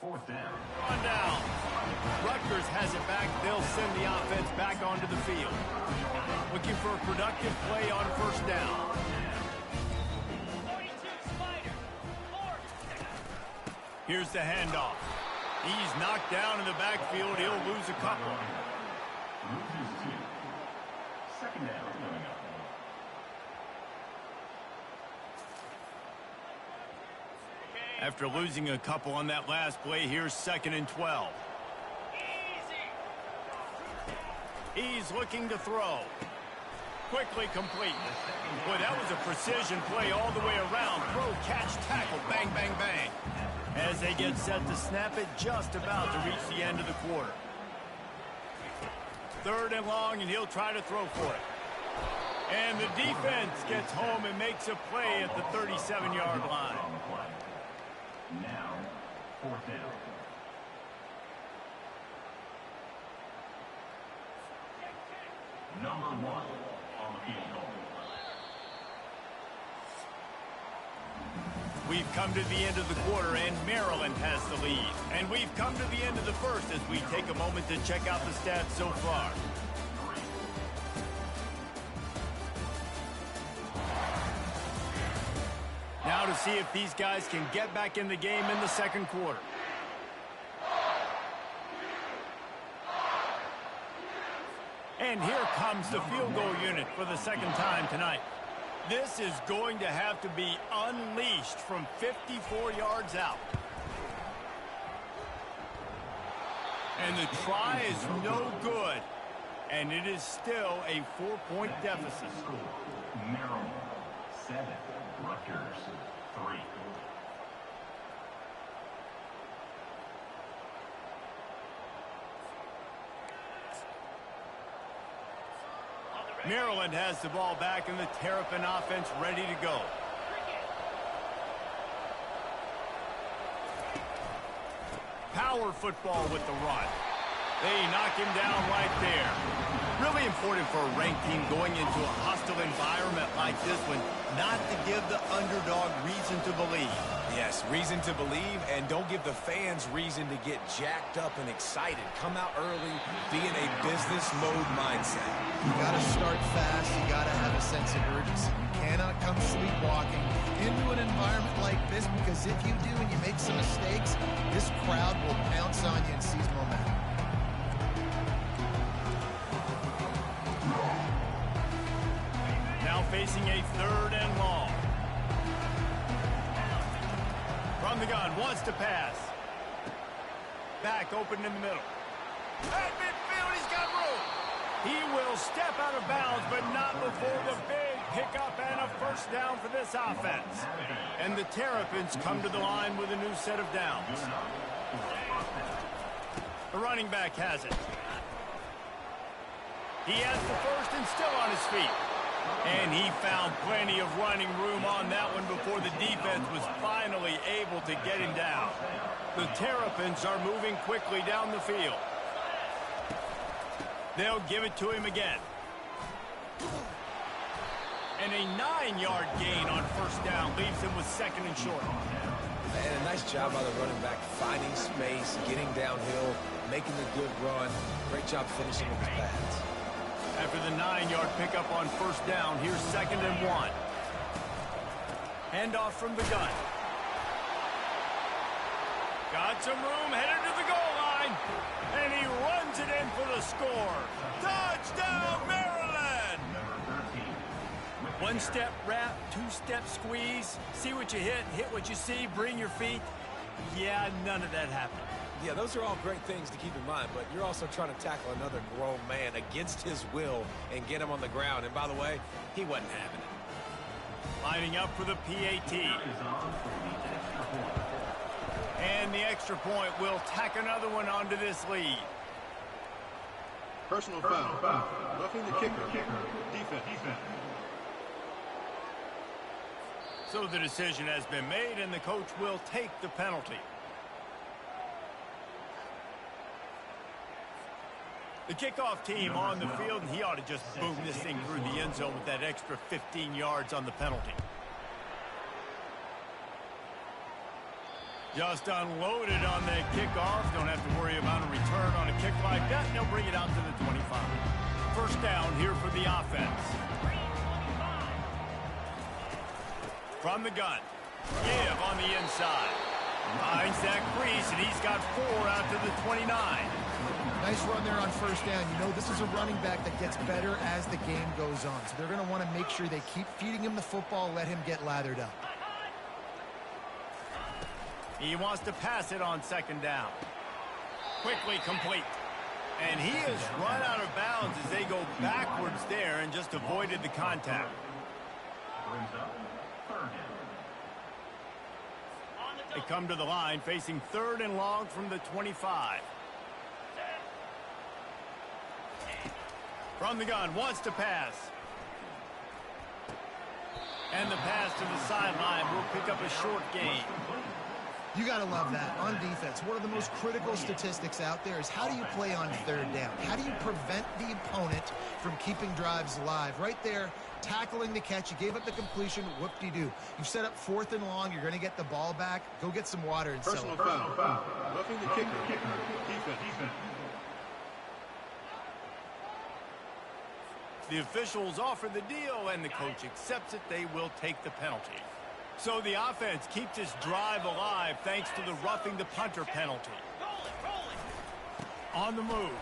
F: 4th down.
A: On down. Rutgers has it back. They'll send the offense back onto the field. Looking for a productive play on 1st down. Here's the handoff. He's knocked down in the backfield. He'll lose a couple.
F: Loses 2. 2nd down coming up.
A: After losing a couple on that last play, here's 2nd and 12. He's looking to throw. Quickly complete. Boy, that was a precision play all the way around. Throw, catch, tackle, bang, bang, bang. As they get set to snap it, just about to reach the end of the quarter. 3rd and long, and he'll try to throw for it. And the defense gets home and makes a play at the 37-yard line.
F: Now, 4th down. Number 1 on the field goal.
A: We've come to the end of the quarter, and Maryland has the lead. And we've come to the end of the first as we take a moment to check out the stats so far. Now to see if these guys can get back in the game in the 2nd quarter. And here comes the field goal unit for the 2nd time tonight. This is going to have to be unleashed from 54 yards out. And the try is no good. And it is still a 4-point deficit.
F: Maryland 7, Rutgers 3.
A: Maryland has the ball back and the Terrapin offense ready to go. Power football with the run. They knock him down right there. Really important for a ranked team going into a hostile environment like this one, not to give the underdog reason to believe.
B: Yes, reason to believe, and don't give the fans reason to get jacked up and excited. Come out early, be in a business mode mindset.
D: You got to start fast. You got to have a sense of urgency. You cannot come sleepwalking into an environment like this, because if you do and you make some mistakes, this crowd will pounce on you and seize momentum.
A: Now facing a 3rd and long. From the gun, wants to pass. Back open in the middle. At midfield, he's got room. He will step out of bounds, but not before the big pickup and a 1st down for this offense. And the Terrapins come to the line with a new set of downs. The running back has it. He has the 1st and still on his feet. And he found plenty of running room on that one before the defense was finally able to get him down. The Terrapins are moving quickly down the field. They'll give it to him again. And a 9-yard gain on 1st down leaves him with 2nd and short.
B: And a nice job by the running back, finding space, getting downhill, making the good run. Great job finishing with his pads.
A: After the 9-yard pickup on 1st down, here's 2nd and 1. Handoff from the gun. Got some room, headed to the goal line. And he runs it in for the score. Touchdown, Maryland! One-step wrap, two-step squeeze. See what you hit what you see, bring your feet. Yeah, none of that happened.
B: Yeah, those are all great things to keep in mind, but you're also trying to tackle another grown man against his will and get him on the ground. And by the way, he wasn't having it.
A: Lining up for the PAT. And the extra point will tack another one onto this lead.
G: Personal foul. Roughing the kicker. Defense.
A: So the decision has been made, and the coach will take the penalty. The kickoff team on the field, and he ought to just boom this thing through the end zone with that extra 15 yards on the penalty. Just unloaded on the kickoff. Don't have to worry about a return on a kick like that. They'll bring it out to the 25. First down here for the offense. From the gun. Give on the inside. Finds that crease, and he's got 4 out to the 29.
D: Nice run there on first down. You know, this is a running back that gets better as the game goes on. So they're going to want to make sure they keep feeding him the football, let him get lathered up.
A: He wants to pass it on second down. Quickly complete. And he has run out of bounds as they go backwards there and just avoided the contact.
F: Brings up third down.
A: They come to the line facing 3rd and long from the 25. From the gun, wants to pass. And the pass to the sideline will pick up a short gain.
D: You got to love that. On defense, one of the most critical statistics out there is how do you play on 3rd down? How do you prevent the opponent from keeping drives alive? Right there, tackling the catch. You gave up the completion. Whoop-de-doo. You've set up 4th and long. You're going to get the ball back. Go get some water and
G: Personal
D: celebrate.
G: foul. Roughing the kicker. Defense.
A: The officials offer the deal, and the coach accepts it. They will take the penalty. So the offense keeps its drive alive thanks to the roughing the punter penalty. On the move.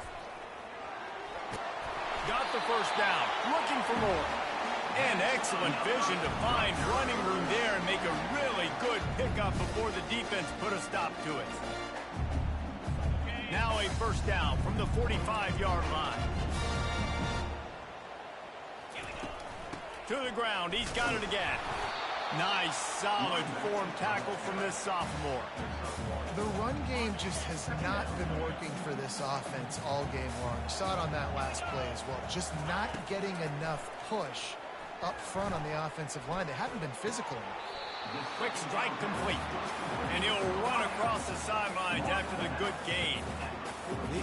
A: Got the first down. Looking for more. And excellent vision to find running room there and make a really good pickup before the defense put a stop to it. Now a first down from the 45-yard line. To the ground. He's got it again. Nice, solid form tackle from this sophomore.
D: The run game just has not been working for this offense all game long. You saw it on that last play as well. Just not getting enough push up front on the offensive line. They haven't been physical enough.
A: Quick strike complete. And he'll run across the sidelines after the good gain.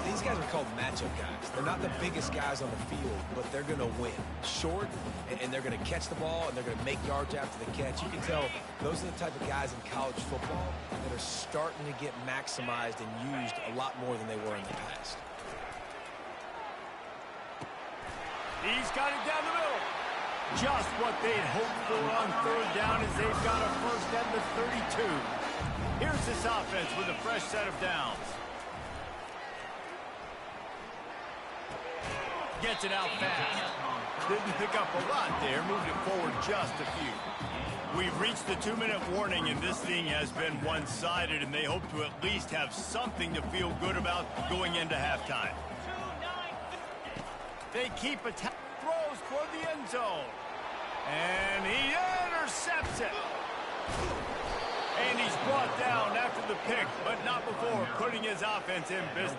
B: These guys are called matchup guys. They're not the biggest guys on the field, but they're going to win. Short, and they're going to catch the ball, and they're going to make yards after the catch. You can tell those are the type of guys in college football that are starting to get maximized and used a lot more than they were in the past.
A: He's got it down the middle. Just what they'd hoped for on 3rd down as they've got a first at the 32. Here's this offense with a fresh set of downs. Gets it out fast. Didn't pick up a lot there. Moved it forward just a few. We've reached the 2-minute warning, and this thing has been one-sided, and they hope to at least have something to feel good about going into halftime. They keep attacking. Throws toward the end zone. And he intercepts it. And he's brought down after the pick, but not before putting his offense in business.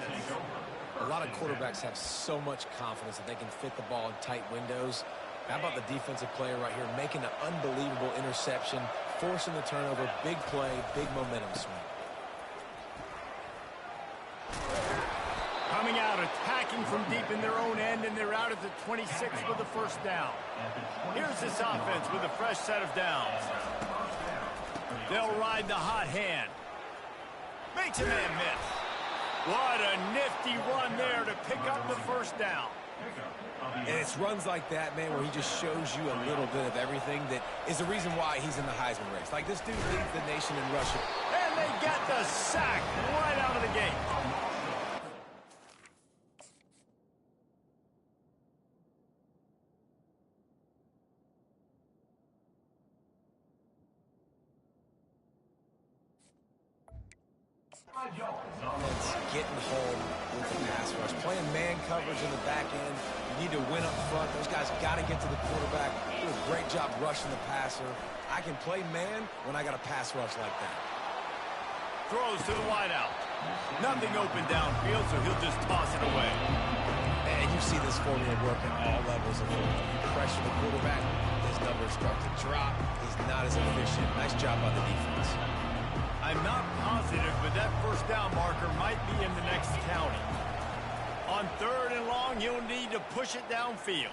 B: A lot of quarterbacks have so much confidence that they can fit the ball in tight windows. How about the defensive player right here making an unbelievable interception, forcing the turnover, big play, big momentum swing.
A: Coming out, attacking from deep in their own end, and they're out at the 26 with the first down. Here's this offense with a fresh set of downs. They'll ride the hot hand. Makes a man miss. What a nifty run there to pick up the first down.
B: And it's runs like that, man, where he just shows you a little bit of everything that is the reason why he's in the Heisman race. Like, this dude leads the nation in rushing.
A: And they get the sack right out of the gate.
B: It's getting home with the pass rush. Playing man coverage in the back end. You need to win up front. Those guys got to get to the quarterback. Do a great job rushing the passer. I can play man when I got a pass rush like that.
A: Throws to the wideout. Nothing open downfield, so he'll just toss it away.
B: And you see this formula work at all levels of football. You pressure the quarterback, his numbers start to drop. He's not as efficient. Nice job by the defense.
A: I'm not positive, but that first down marker might be in the next county. On 3rd and long, he'll need to push it downfield.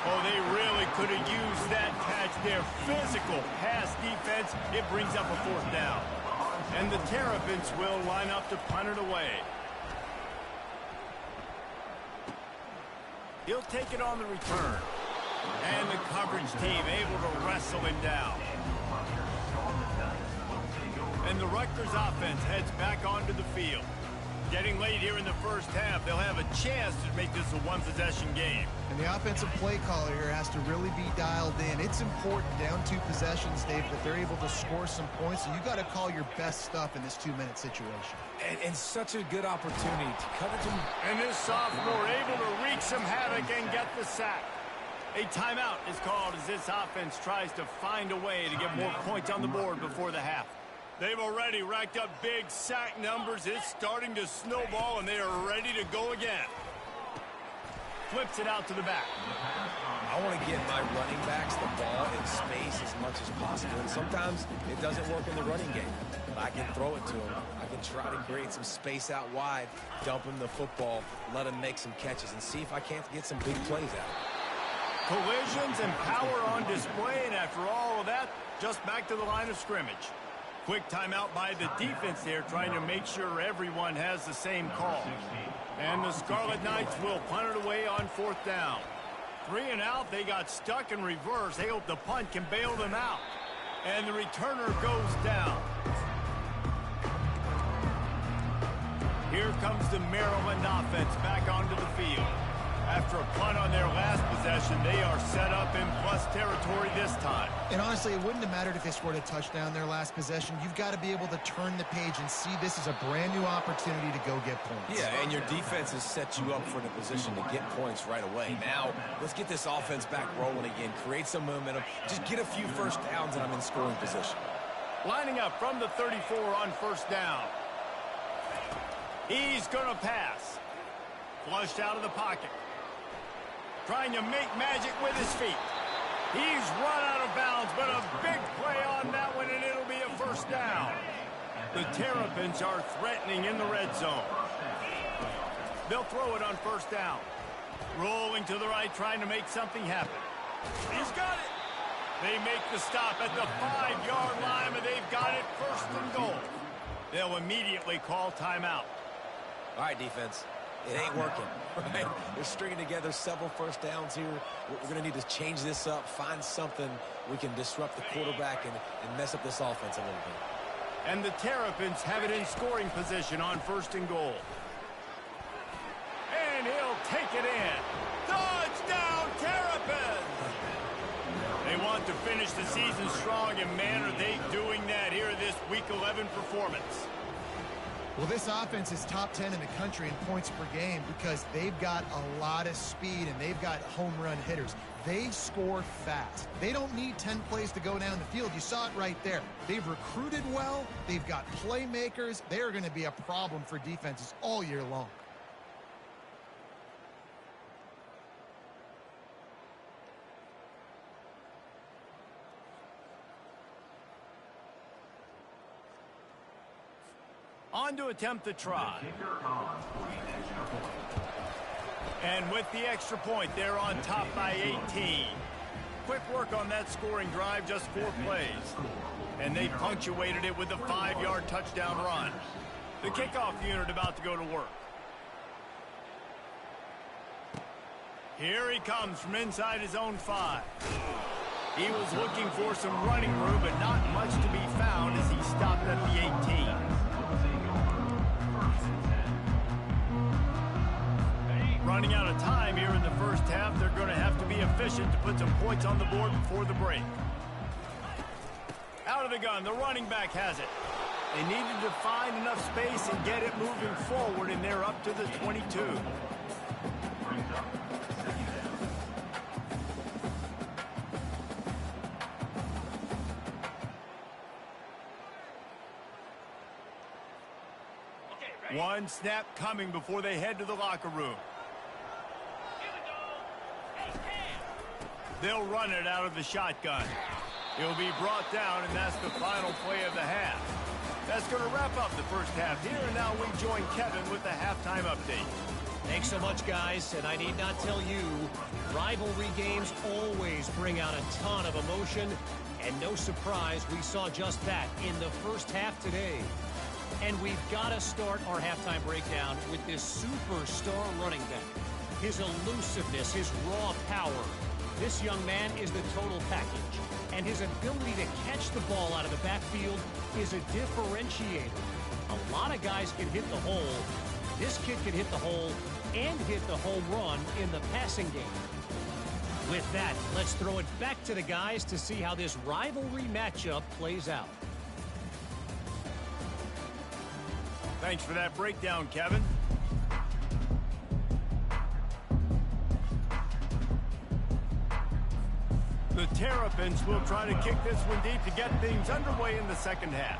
A: Oh, they really could have used that catch. Their physical pass defense, it brings up a 4th down. And the Terrapins will line up to punt it away. He'll take it on the return. And the coverage team able to wrestle him down. And the Rutgers offense heads back onto the field. Getting late here in the first half, they'll have a chance to make this a one-possession game.
D: And the offensive play caller here has to really be dialed in. It's important down 2 possessions, Dave, that they're able to score some points. So you got to call your best stuff in this 2-minute situation.
B: And such a good opportunity to cut it to.
A: And this sophomore able to wreak some havoc and get the sack. A timeout is called as this offense tries to find a way to get more points on the board before the half. They've already racked up big sack numbers. It's starting to snowball, and they are ready to go again. Flips it out to the back.
B: I want to get my running backs the ball in space as much as possible. And sometimes it doesn't work in the running game. But I can throw it to them. I can try to create some space out wide, dump him the football, let him make some catches, and see if I can't get some big plays out.
A: Collisions and power on display, and after all of that, just back to the line of scrimmage. Quick timeout by the defense there, trying to make sure everyone has the same call. And the Scarlet Knights will punt it away on 4th down. 3 and out, they got stuck in reverse. They hope the punt can bail them out. And the returner goes down. Here comes the Maryland offense back onto the field. After a punt on their last possession, they are set up in plus territory this time.
D: And honestly, it wouldn't have mattered if they scored a touchdown their last possession. You've got to be able to turn the page and see this as a brand new opportunity to go get points.
B: Yeah, and your defense has set you up for the position to get points right away. Now, let's get this offense back rolling again, create some momentum, just get a few first downs, and I'm in scoring position.
A: Lining up from the 34 on 1st down. He's going to pass. Flushed out of the pocket. Trying to make magic with his feet. He's run out of bounds, but a big play on that one, and it'll be a 1st down. The Terrapins are threatening in the red zone. They'll throw it on 1st down. Rolling to the right, trying to make something happen. He's got it. They make the stop at the 5-yard line, and they've got it 1st and goal. They'll immediately call timeout.
B: All right, defense. It ain't working, right? We're stringing together several first downs here. We're going to need to change this up, find something we can disrupt the quarterback and mess up this offense a little bit.
A: And the Terrapins have it in scoring position on 1st and goal. And he'll take it in. Touchdown, Terrapins! They want to finish the season strong, and man, are they doing that here in this Week 11 performance.
D: Well, this offense is top 10 in the country in points per game because they've got a lot of speed and they've got home run hitters. They score fast. They don't need 10 plays to go down the field. You saw it right there. They've recruited well. They've got playmakers. They're going to be a problem for defenses all year long.
A: On to attempt the try. And with the extra point, they're on top by 18. Quick work on that scoring drive, just 4 plays. And they punctuated it with a 5-yard touchdown run. The kickoff unit about to go to work. Here he comes from inside his own 5. He was looking for some running room, but not much to be found as he stopped at the 18. Running out of time here in the first half. They're going to have to be efficient to put some points on the board before the break. Out of the gun, the running back has it. They needed to find enough space and get it moving forward, and they're up to the 22. One snap coming before they head to the locker room. They'll run it out of the shotgun. He'll be brought down, and that's the final play of the half. That's going to wrap up the first half here, and now we join Kevin with the halftime update.
E: Thanks so much, guys. And I need not tell you, rivalry games always bring out a ton of emotion. And no surprise, we saw just that in the first half today. And we've got to start our halftime breakdown with this superstar running back. His elusiveness, his raw power. This young man is the total package. And his ability to catch the ball out of the backfield is a differentiator. A lot of guys can hit the hole. This kid can hit the hole and hit the home run in the passing game. With that, let's throw it back to the guys to see how this rivalry matchup plays out.
A: Thanks for that breakdown, Kevin. The Terrapins will try to kick this one deep to get things underway in the second half.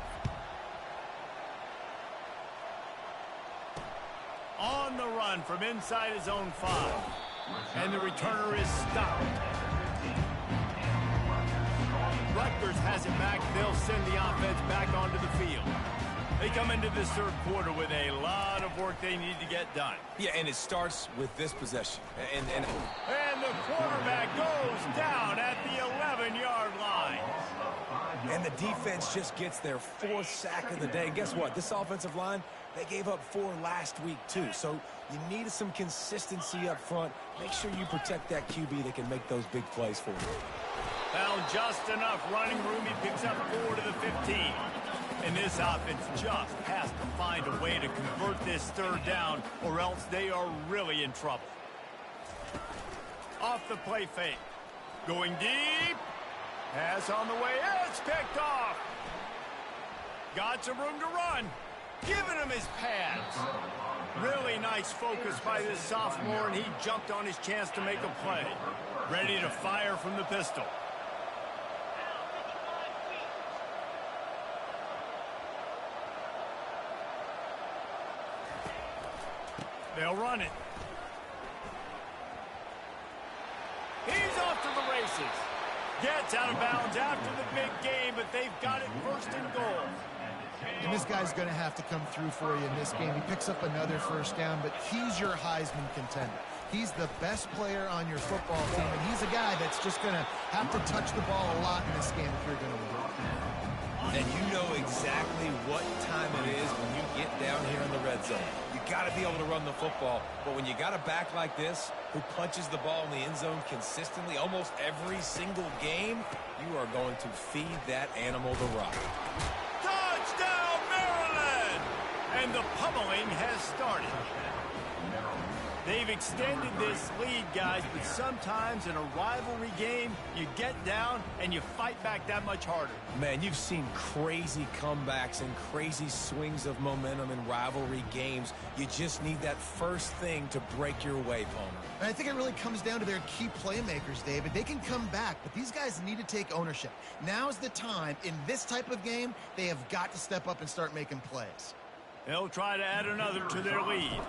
A: On the run from inside his own 5. And the returner is stopped. Rutgers has it back. They'll send the offense back onto the field. They come into this third quarter with a lot of work they need to get done.
B: Yeah, and it starts with this possession. And
A: the quarterback goes down at the 11-yard line.
B: And the defense just gets their 4th sack of the day. And guess what? This offensive line, they gave up 4 last week, too. So you need some consistency up front. Make sure you protect that QB that can make those big plays for you.
A: Found just enough running room. He picks up 4 to the 15. And this offense just has to find a way to convert this third down, or else they are really in trouble. Off the play fake. Going deep. Pass on the way. It's picked off. Got some room to run. Giving him his pads. Really nice focus by this sophomore, and he jumped on his chance to make a play. Ready to fire from the pistol. They'll run it. He's off to the races. Gets out of bounds after the big game, but they've got it first and goal.
D: And this guy's going to have to come through for you in this game. He picks up another first down, but he's your Heisman contender. He's the best player on your football team, and he's a guy that's just going to have to touch the ball a lot in this game if you're going to win.
B: And you know exactly what time it is when you get down here in the red zone. You got to be able to run the football, but when you got a back like this who punches the ball in the end zone consistently almost every single game, you are going to feed that animal the rock.
A: Touchdown, Maryland! And the pummeling has started. They've extended this lead, guys, but sometimes in a rivalry game, you get down and you fight back that much harder.
B: Man, you've seen crazy comebacks and crazy swings of momentum in rivalry games. You just need that first thing to break your way, Palmer.
D: And I think it really comes down to their key playmakers, David. They can come back, but these guys need to take ownership. Now's the time. In this type of game, they have got to step up and start making plays.
A: They'll try to add another to their lead.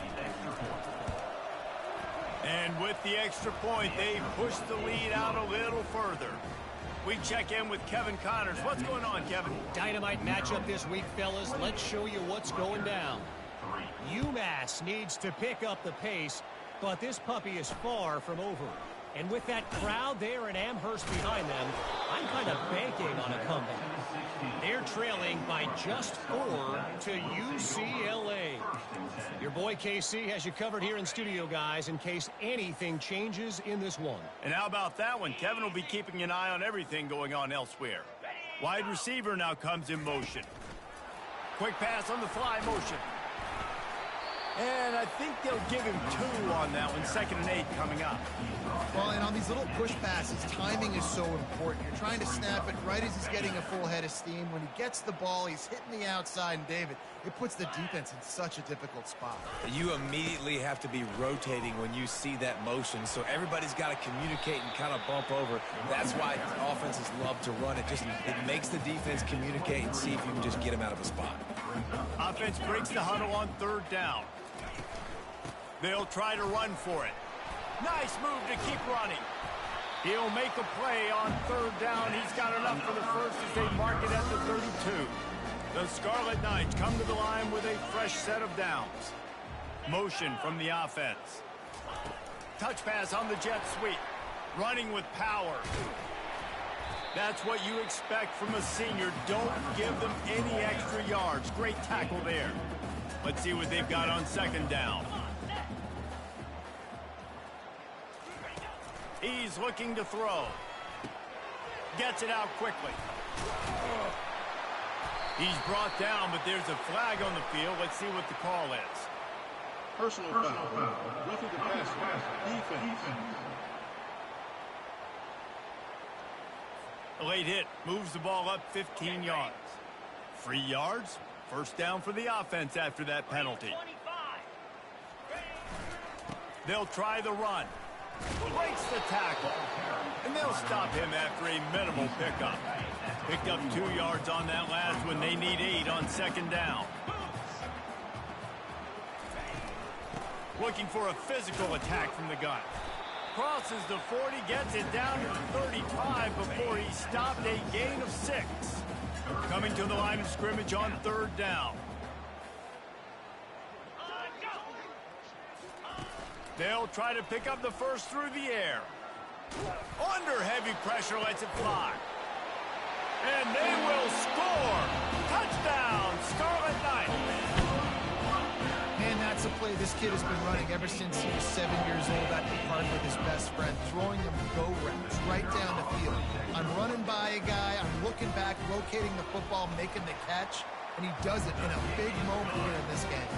A: And with the extra point, they push the lead out a little further. We check in with Kevin Connors. What's going on, Kevin?
E: Dynamite matchup this week, fellas. Let's show you what's going down. UMass needs to pick up the pace, but this puppy is far from over. And with that crowd there in Amherst behind them, I'm kind of banking on a comeback. They're trailing by just 4 to UCLA. Your boy KC has you covered here in studio, guys, in case anything changes in this one.
A: And how about that one? Kevin will be keeping an eye on everything going on elsewhere. Wide receiver now comes in motion. Quick pass on the fly motion. And I think they'll give him 2 on that one. 2nd and 8 coming up.
D: Well, and on these little push passes, timing is so important. You're trying to snap it right as he's getting a full head of steam. When he gets the ball, he's hitting the outside. And, David, it puts the defense in such a difficult spot.
B: You immediately have to be rotating when you see that motion, so everybody's got to communicate and kind of bump over. That's why offenses love to run it. It makes the defense communicate and see if you can just get him out of a spot.
A: Offense breaks the huddle on 3rd down. They'll try to run for it. Nice move to keep running. He'll make a play on 3rd down. He's got enough for the first as they mark it at the 32. The Scarlet Knights come to the line with a fresh set of downs. Motion from the offense. Touch pass on the jet sweep. Running with power. That's what you expect from a senior. Don't give them any extra yards. Great tackle there. Let's see what they've got on second down. He's looking to throw. Gets it out quickly. He's brought down, but there's a flag on the field. Let's see what the call is.
G: Personal foul. Roughing the passer. Defense.
A: A late hit moves the ball up 15 yards. 3 yards. First down for the offense after that penalty. They'll try the run. Breaks the tackle. And they'll stop him after a minimal pickup. Picked up 2 yards on that last one. They need 8 on second down. Looking for a physical attack from the gun. Crosses the 40, gets it down to the 35 before he stopped, a gain of 6. Coming to the line of scrimmage on third down. They'll try to pick up the first through the air. Under heavy pressure, lets it fly. And they will score. Touchdown, Scarlet Knights.
D: Man, that's a play this kid has been running ever since he was 7 years old at the park with his best friend, throwing them go routes right down the field. I'm running by a guy, I'm looking back, locating the football, making the catch, and he does it in a big moment here in this game.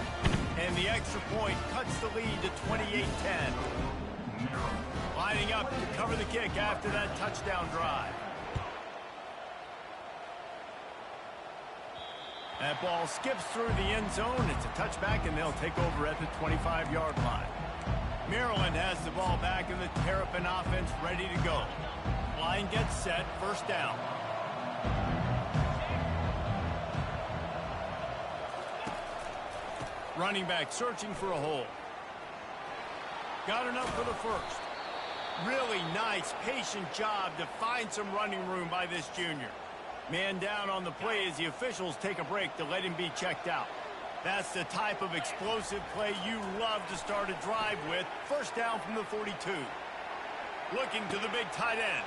A: And the extra point cuts the lead to 28-10. Lining up to cover the kick after that touchdown drive. That ball skips through the end zone. It's a touchback, and they'll take over at the 25-yard line. Maryland has the ball back, and the Terrapin offense ready to go. Line gets set, first down. Running back searching for a hole. Got enough for the first. Really nice, patient job to find some running room by this junior. Man down on the play as the officials take a break to let him be checked out. That's the type of explosive play you love to start a drive with. First down from the 42. Looking to the big tight end.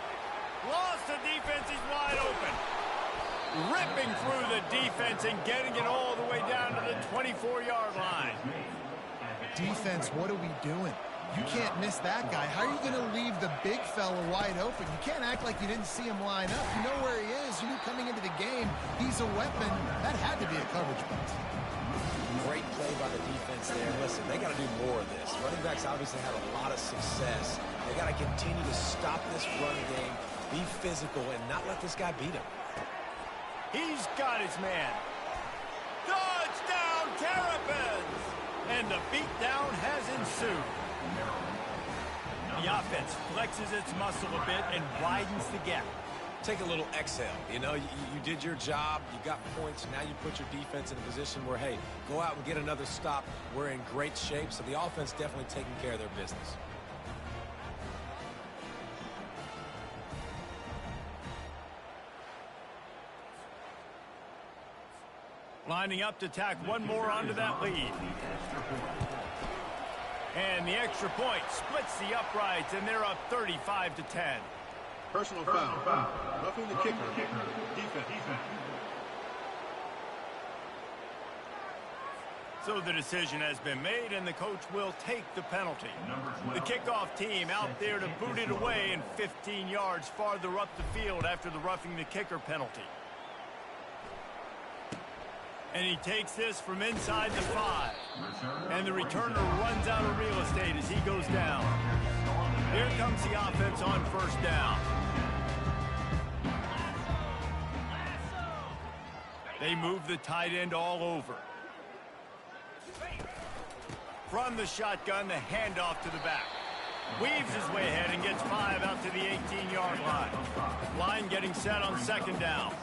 A: Lost the defense, he's wide open. Ripping through the defense and getting it all the way down to the 24-yard line.
D: Defense, what are we doing? You can't miss that guy. How are you going to leave the big fella wide open? You can't act like you didn't see him line up. You know where he is. You knew coming into the game, he's a weapon. That had to be a coverage play.
B: Great play by the defense there. Listen, they got to do more of this. Running backs obviously have a lot of success. They got to continue to stop this run game, be physical, and not let this guy beat him.
A: He's got his man. Touchdown, Terrapins! And the beatdown has ensued. The offense flexes its muscle a bit and widens the gap.
B: Take a little exhale. You know, you did your job. You got points. Now you put your defense in a position where, hey, go out and get another stop. We're in great shape, so the offense definitely taking care of their business.
A: Lining up to tack one more onto that lead. And the extra point splits the uprights, and they're up 35-10.
G: Personal foul. Roughing the kicker. Defense.
A: So the decision has been made, and the coach will take the penalty. The kickoff team out there to boot it away and 15 yards farther up the field after the roughing the kicker penalty. And he takes this from inside the 5. And the returner runs out of real estate as he goes down. Here comes the offense on first down. They move the tight end all over. From the shotgun, the handoff to the back. Weaves his way ahead and gets 5 out to the 18-yard line. Line getting set on second down.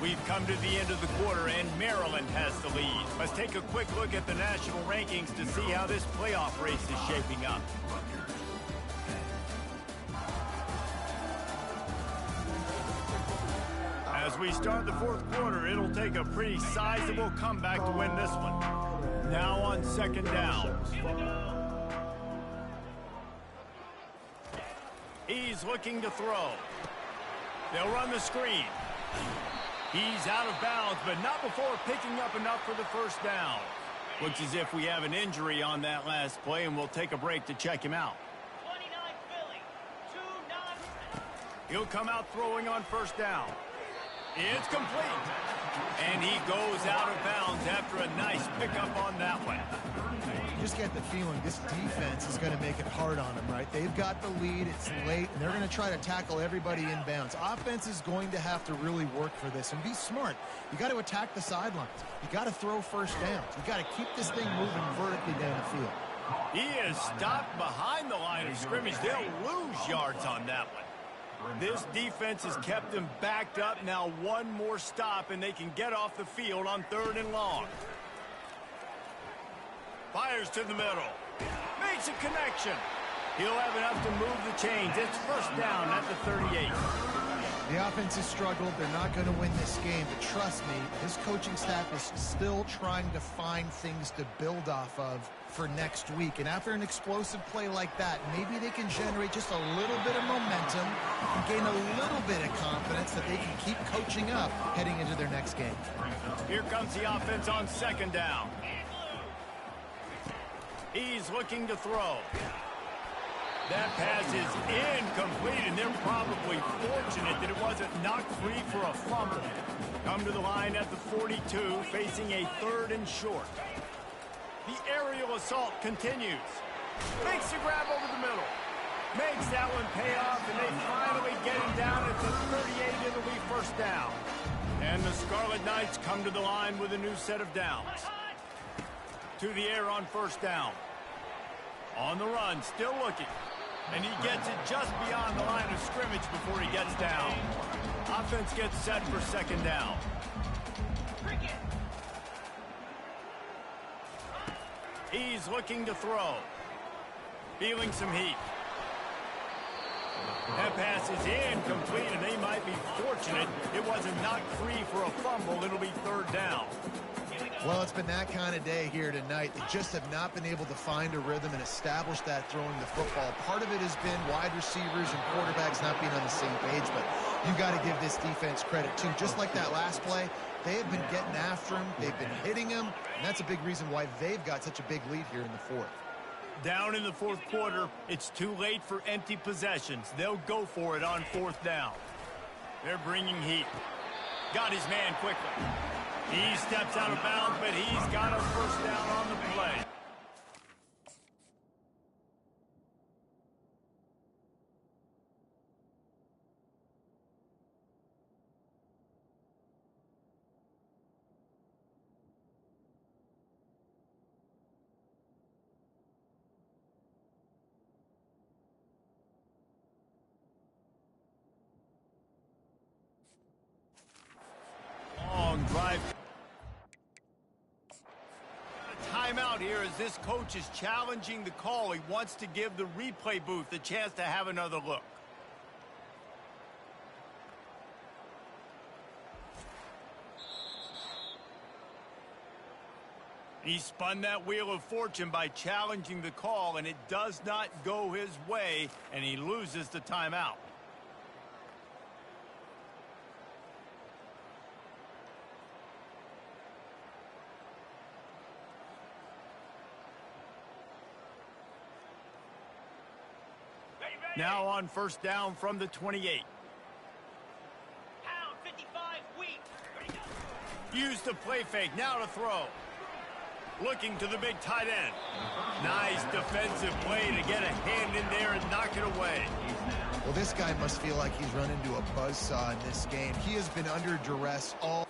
A: We've come to the end of the quarter, and Maryland has the lead. Let's take a quick look at the national rankings to see how this playoff race is shaping up. we start the fourth quarter, it'll take a pretty sizable comeback to win this one. Now on second down. He's looking to throw. They'll run the screen. He's out of bounds, but not before picking up enough for the first down. Looks as if we have an injury on that last play, and we'll take a break to check him out.
E: 29 Philly, 2-9.
A: He'll come out throwing on first down. It's complete. And he goes out of bounds after a nice pickup on that one.
D: You just get the feeling this defense is going to make it hard on them, right? They've got the lead, it's late, and they're going to try to tackle everybody inbounds. Offense is going to have to really work for this and be smart. You got to attack the sidelines. You got to throw first downs. You got to keep this thing moving vertically down the field.
A: He is stopped behind the line of scrimmage. They'll lose yards on that one. This defense has kept them backed up. Now one more stop, and they can get off the field on 3rd and long. Fires to the middle. Makes a connection. He'll have enough to move the chains. It's first down at the 38.
D: The offense has struggled. They're not going to win this game, but trust me, this coaching staff is still trying to find things to build off of for next week. And after an explosive play like that, maybe they can generate just a little bit of momentum and gain a little bit of confidence that they can keep coaching up heading into their next game.
A: Here comes the offense on second down. He's looking to throw. That pass is incomplete, and they're probably fortunate that it wasn't knocked free for a fumble. Come to the line at the 42, facing a 3rd and short. The aerial assault continues. Makes the grab over the middle. Makes that one pay off, and they finally get him down at the 38. It'll be first down. And the Scarlet Knights come to the line with a new set of downs. To the air on first down. On the run, still looking. And he gets it just beyond the line of scrimmage before he gets down. Offense gets set for second down. He's looking to throw. Feeling some heat. That pass is incomplete, and they might be fortunate it wasn't knocked free for a fumble. It'll be 3rd down.
D: Well, it's been that kind of day here tonight. They just have not been able to find a rhythm and establish that throwing the football. Part of it has been wide receivers and quarterbacks not being on the same page, but you got to give this defense credit, too. Just like that last play, they have been getting after him. They've been hitting him, and that's a big reason why they've got such a big lead here in the fourth.
A: Down in the fourth quarter, it's too late for empty possessions. They'll go for it on 4th down. They're bringing heat. Got his man quickly. He steps out of bounds, but he's got a first down on the play. Long drive. Timeout here as this coach is challenging the call. He wants to give the replay booth a chance to have another look. He spun that wheel of fortune by challenging the call, and it does not go his way, and he loses the timeout. Now on first down from the 28.
E: Pound 55 wheat. Ready to go.
A: Use the play fake, now to throw. Looking to the big tight end. Nice defensive play to get a hand in there and knock it away.
D: Well, this guy must feel like he's run into a buzzsaw in this game. He has been under duress all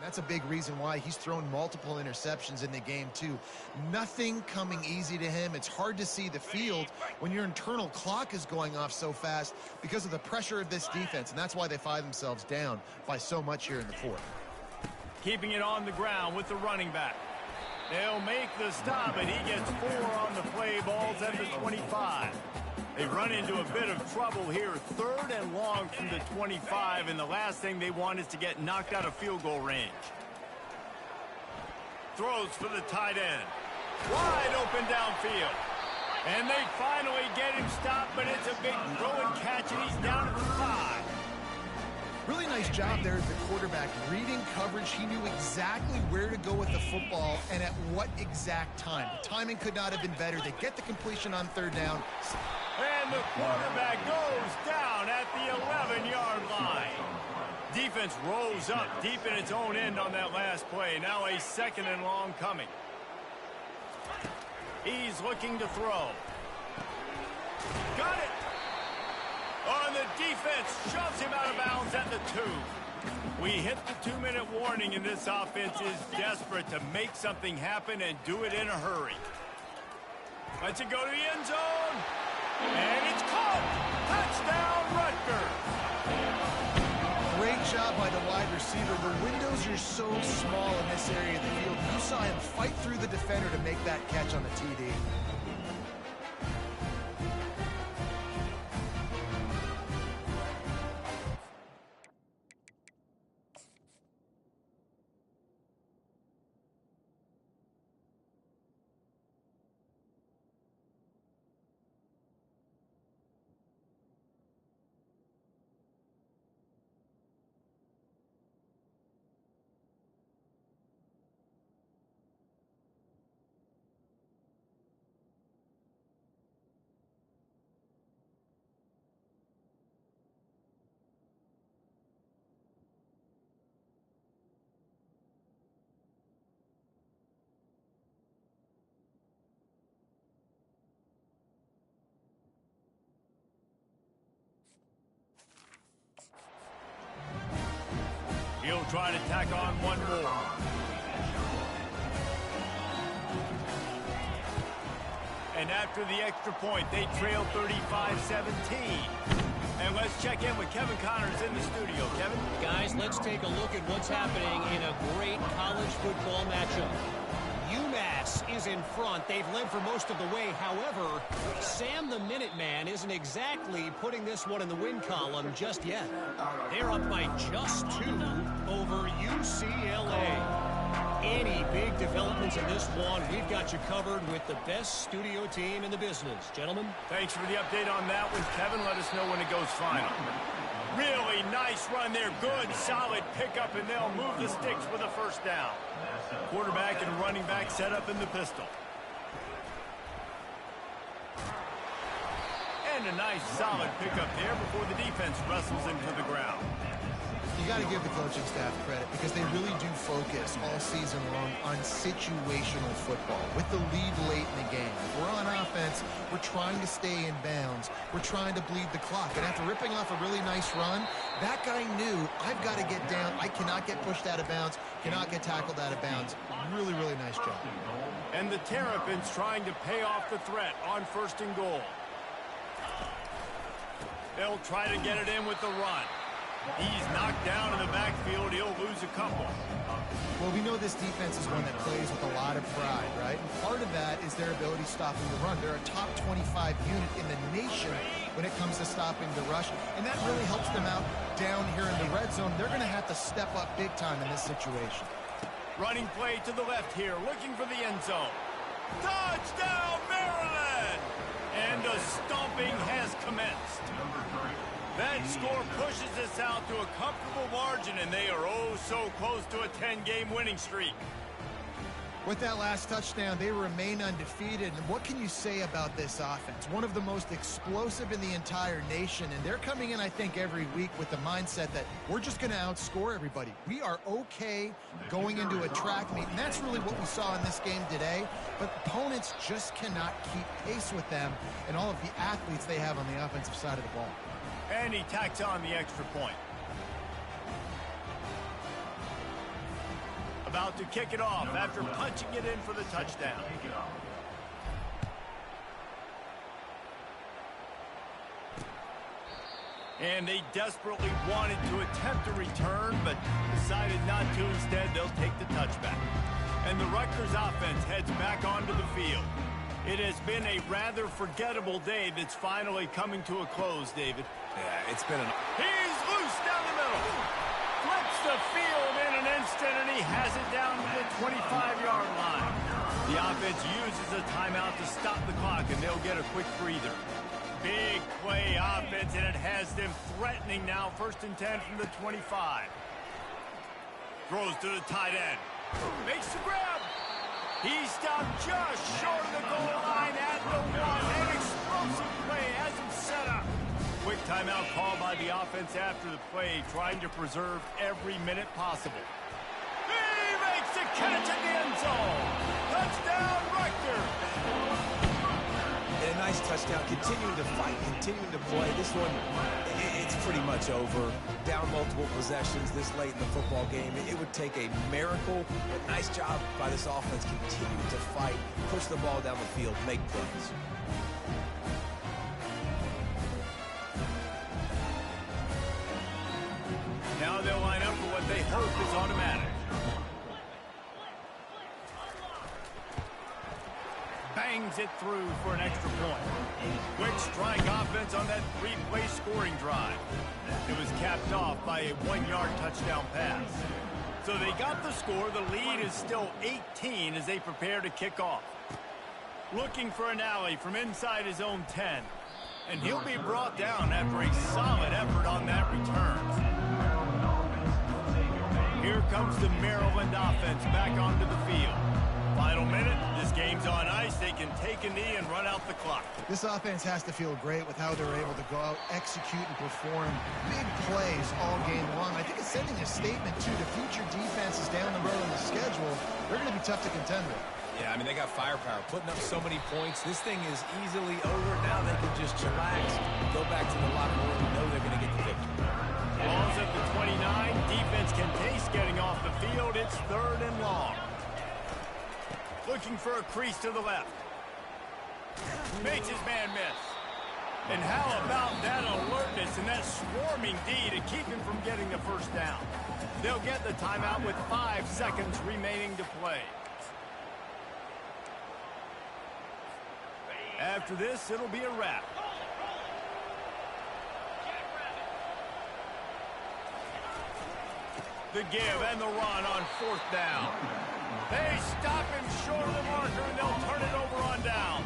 D: That's a big reason why he's thrown multiple interceptions in the game, too. Nothing coming easy to him. It's hard to see the field when your internal clock is going off so fast because of the pressure of this defense, and that's why they find themselves down by so much here in the fourth.
A: Keeping it on the ground with the running back. They'll make the stop, and he gets 4 on the play. Ball's at the 25. They run into a bit of trouble here. 3rd and long from the 25, and the last thing they want is to get knocked out of field goal range. Throws for the tight end. Wide open downfield. And they finally get him stopped, but it's a big throw and catch, and he's down at the 5.
D: Really nice job there as the quarterback. Reading coverage, he knew exactly where to go with the football and at what exact time. The timing could not have been better. They get the completion on 3rd down.
A: And the quarterback goes down at the 11-yard line. Defense rolls up deep in its own end on that last play. Now a 2nd and long coming. He's looking to throw. Got it. On the defense, shoves him out of bounds at the 2. We hit the 2-minute warning, and this offense is desperate to make something happen and do it in a hurry. Lets it go to the end zone. And it's caught. Touchdown, Rutgers.
D: Great job by the wide receiver. The windows are so small in this area of the field. You saw him fight through the defender to make that catch on the TD.
A: He'll try to tack on one more. And after the extra point, they trail 35-17. And let's check in with Kevin Connors in the studio. Kevin?
E: Guys, let's take a look at what's happening in a great college football matchup. UMass is in front. They've led for most of the way. However, Sam the Minuteman isn't exactly putting this one in the win column just yet. They're up by just 2 over UCLA. Any big developments in this one, we've got you covered with the best studio team in the business. Gentlemen?
A: Thanks for the update on that one, Kevin. Let us know when it goes final. Really nice run there. Good, solid pickup, and they'll move the sticks for the 1st down. Quarterback and running back set up in the pistol. And a nice, solid pickup there before the defense wrestles him to the ground.
D: You got to give the coaching staff credit because they really do focus all season long on situational football with the lead late in the game. If we're on offense, we're trying to stay in bounds. We're trying to bleed the clock. And after ripping off a really nice run, that guy knew, I've got to get down. I cannot get pushed out of bounds, cannot get tackled out of bounds. Really, really nice job.
A: And the Terrapins trying to pay off the threat on 1st and goal. They'll try to get it in with the run. He's knocked down in the backfield. He'll lose a couple.
D: Well, we know this defense is one that plays with a lot of pride, right? And part of that is their ability stopping the run. They're a top 25 unit in the nation when it comes to stopping the rush, and that really helps them out down here in the red zone. They're going to have to step up big time in this situation.
A: Running play to the left here, looking for the end zone. Touchdown, Maryland! And a stomping has commenced. That score pushes us out to a comfortable margin, and they are oh so close to a 10-game winning streak.
D: With that last touchdown, they remain undefeated. And what can you say about this offense? One of the most explosive in the entire nation, and they're coming in, I think, every week with the mindset that we're just going to outscore everybody. We are okay going into a track meet, and that's really what we saw in this game today. But opponents just cannot keep pace with them and all of the athletes they have on the offensive side of the ball.
A: And he tacks on the extra point. About to kick it off after punching it in for the touchdown. And they desperately wanted to attempt a return, but decided not to. Instead, they'll take the touchback. And the Rutgers offense heads back onto the field. It has been a rather forgettable day that's finally coming to a close, David.
B: Yeah, it's been
A: He's loose down the middle. Flips the field in an instant, and he has it down to the 25-yard line. The offense uses a timeout to stop the clock, and they'll get a quick breather. Big play offense, and it has them threatening now. 1st and 10 from the 25. Throws to the tight end. Makes the grab. He stopped just short of the goal line at the 1. An explosive play has him set up. Quick timeout called by the offense after the play, trying to preserve every minute possible. He makes the catch in the end zone. Touchdown, Rutgers.
B: And a nice touchdown, continuing to fight, continuing to play. This one, it's pretty much over. Down multiple possessions this late in the football game. It would take a miracle. A nice job by this offense, continuing to fight, push the ball down the field, make plays.
A: Now they'll line up for what they hope is automatic. Bangs it through for an extra point. Quick strike offense on that 3-play scoring drive. It was capped off by a 1-yard touchdown pass. So they got the score. The lead is still 18 as they prepare to kick off. Looking for an alley from inside his own 10. And he'll be brought down after a solid effort on that return. Here comes the Maryland offense back onto the field. Final minute, this game's on ice. They can take a knee and run out the clock.
D: This offense has to feel great with how they're able to go out, execute, and perform big plays all game long. I think it's sending a statement, too, to future defenses down the road in the schedule. They're going to be tough to contend with.
B: Yeah, I mean, they got firepower, putting up so many points. This thing is easily over. Now they can just chillax, go back to the locker room, and know they're going to get the victory.
A: Ball's at the 29. Defense can taste getting off the field. It's 3rd and long. Looking for a crease to the left. Makes his man miss. And how about that alertness and that swarming D to keep him from getting the first down? They'll get the timeout with 5 seconds remaining to play. After this, it'll be a wrap. The give and the run on 4th down. They stop him short of the marker, and they'll turn it over on down.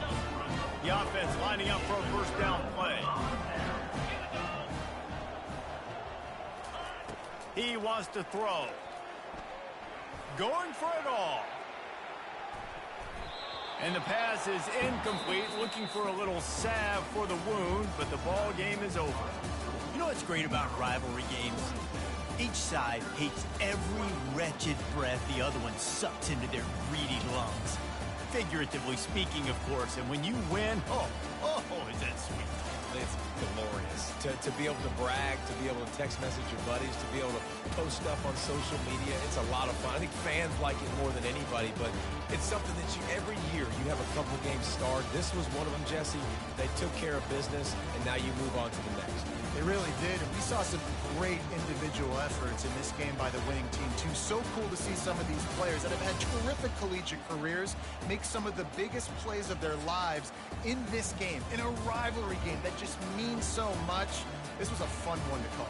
A: The offense lining up for a 1st down play. He wants to throw. Going for it all. And the pass is incomplete, looking for a little salve for the wound, but the ball game is over.
C: You know what's great about rivalry games? Each side hates every wretched breath the other one sucks into their greedy lungs. Figuratively speaking, of course, and when you win, oh, is that sweet.
B: It's glorious. To be able to brag, to be able to text message your buddies, to be able to post stuff on social media, it's a lot of fun. I think fans like it more than anybody, but it's something that every year you have a couple games start. This was one of them, Jesse. They took care of business, and now you move on to the next.
D: They really did, and we saw some great individual efforts in this game by the winning team, too. So cool to see some of these players that have had terrific collegiate careers make some of the biggest plays of their lives in this game, in a rivalry game that just means so much. This was a fun one to call.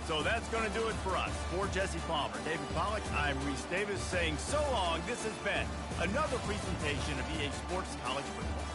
A: So that's going to do it for us. For Jesse Palmer, David Pollack, I'm Reese Davis saying so long. This has been another presentation of EA Sports College Football.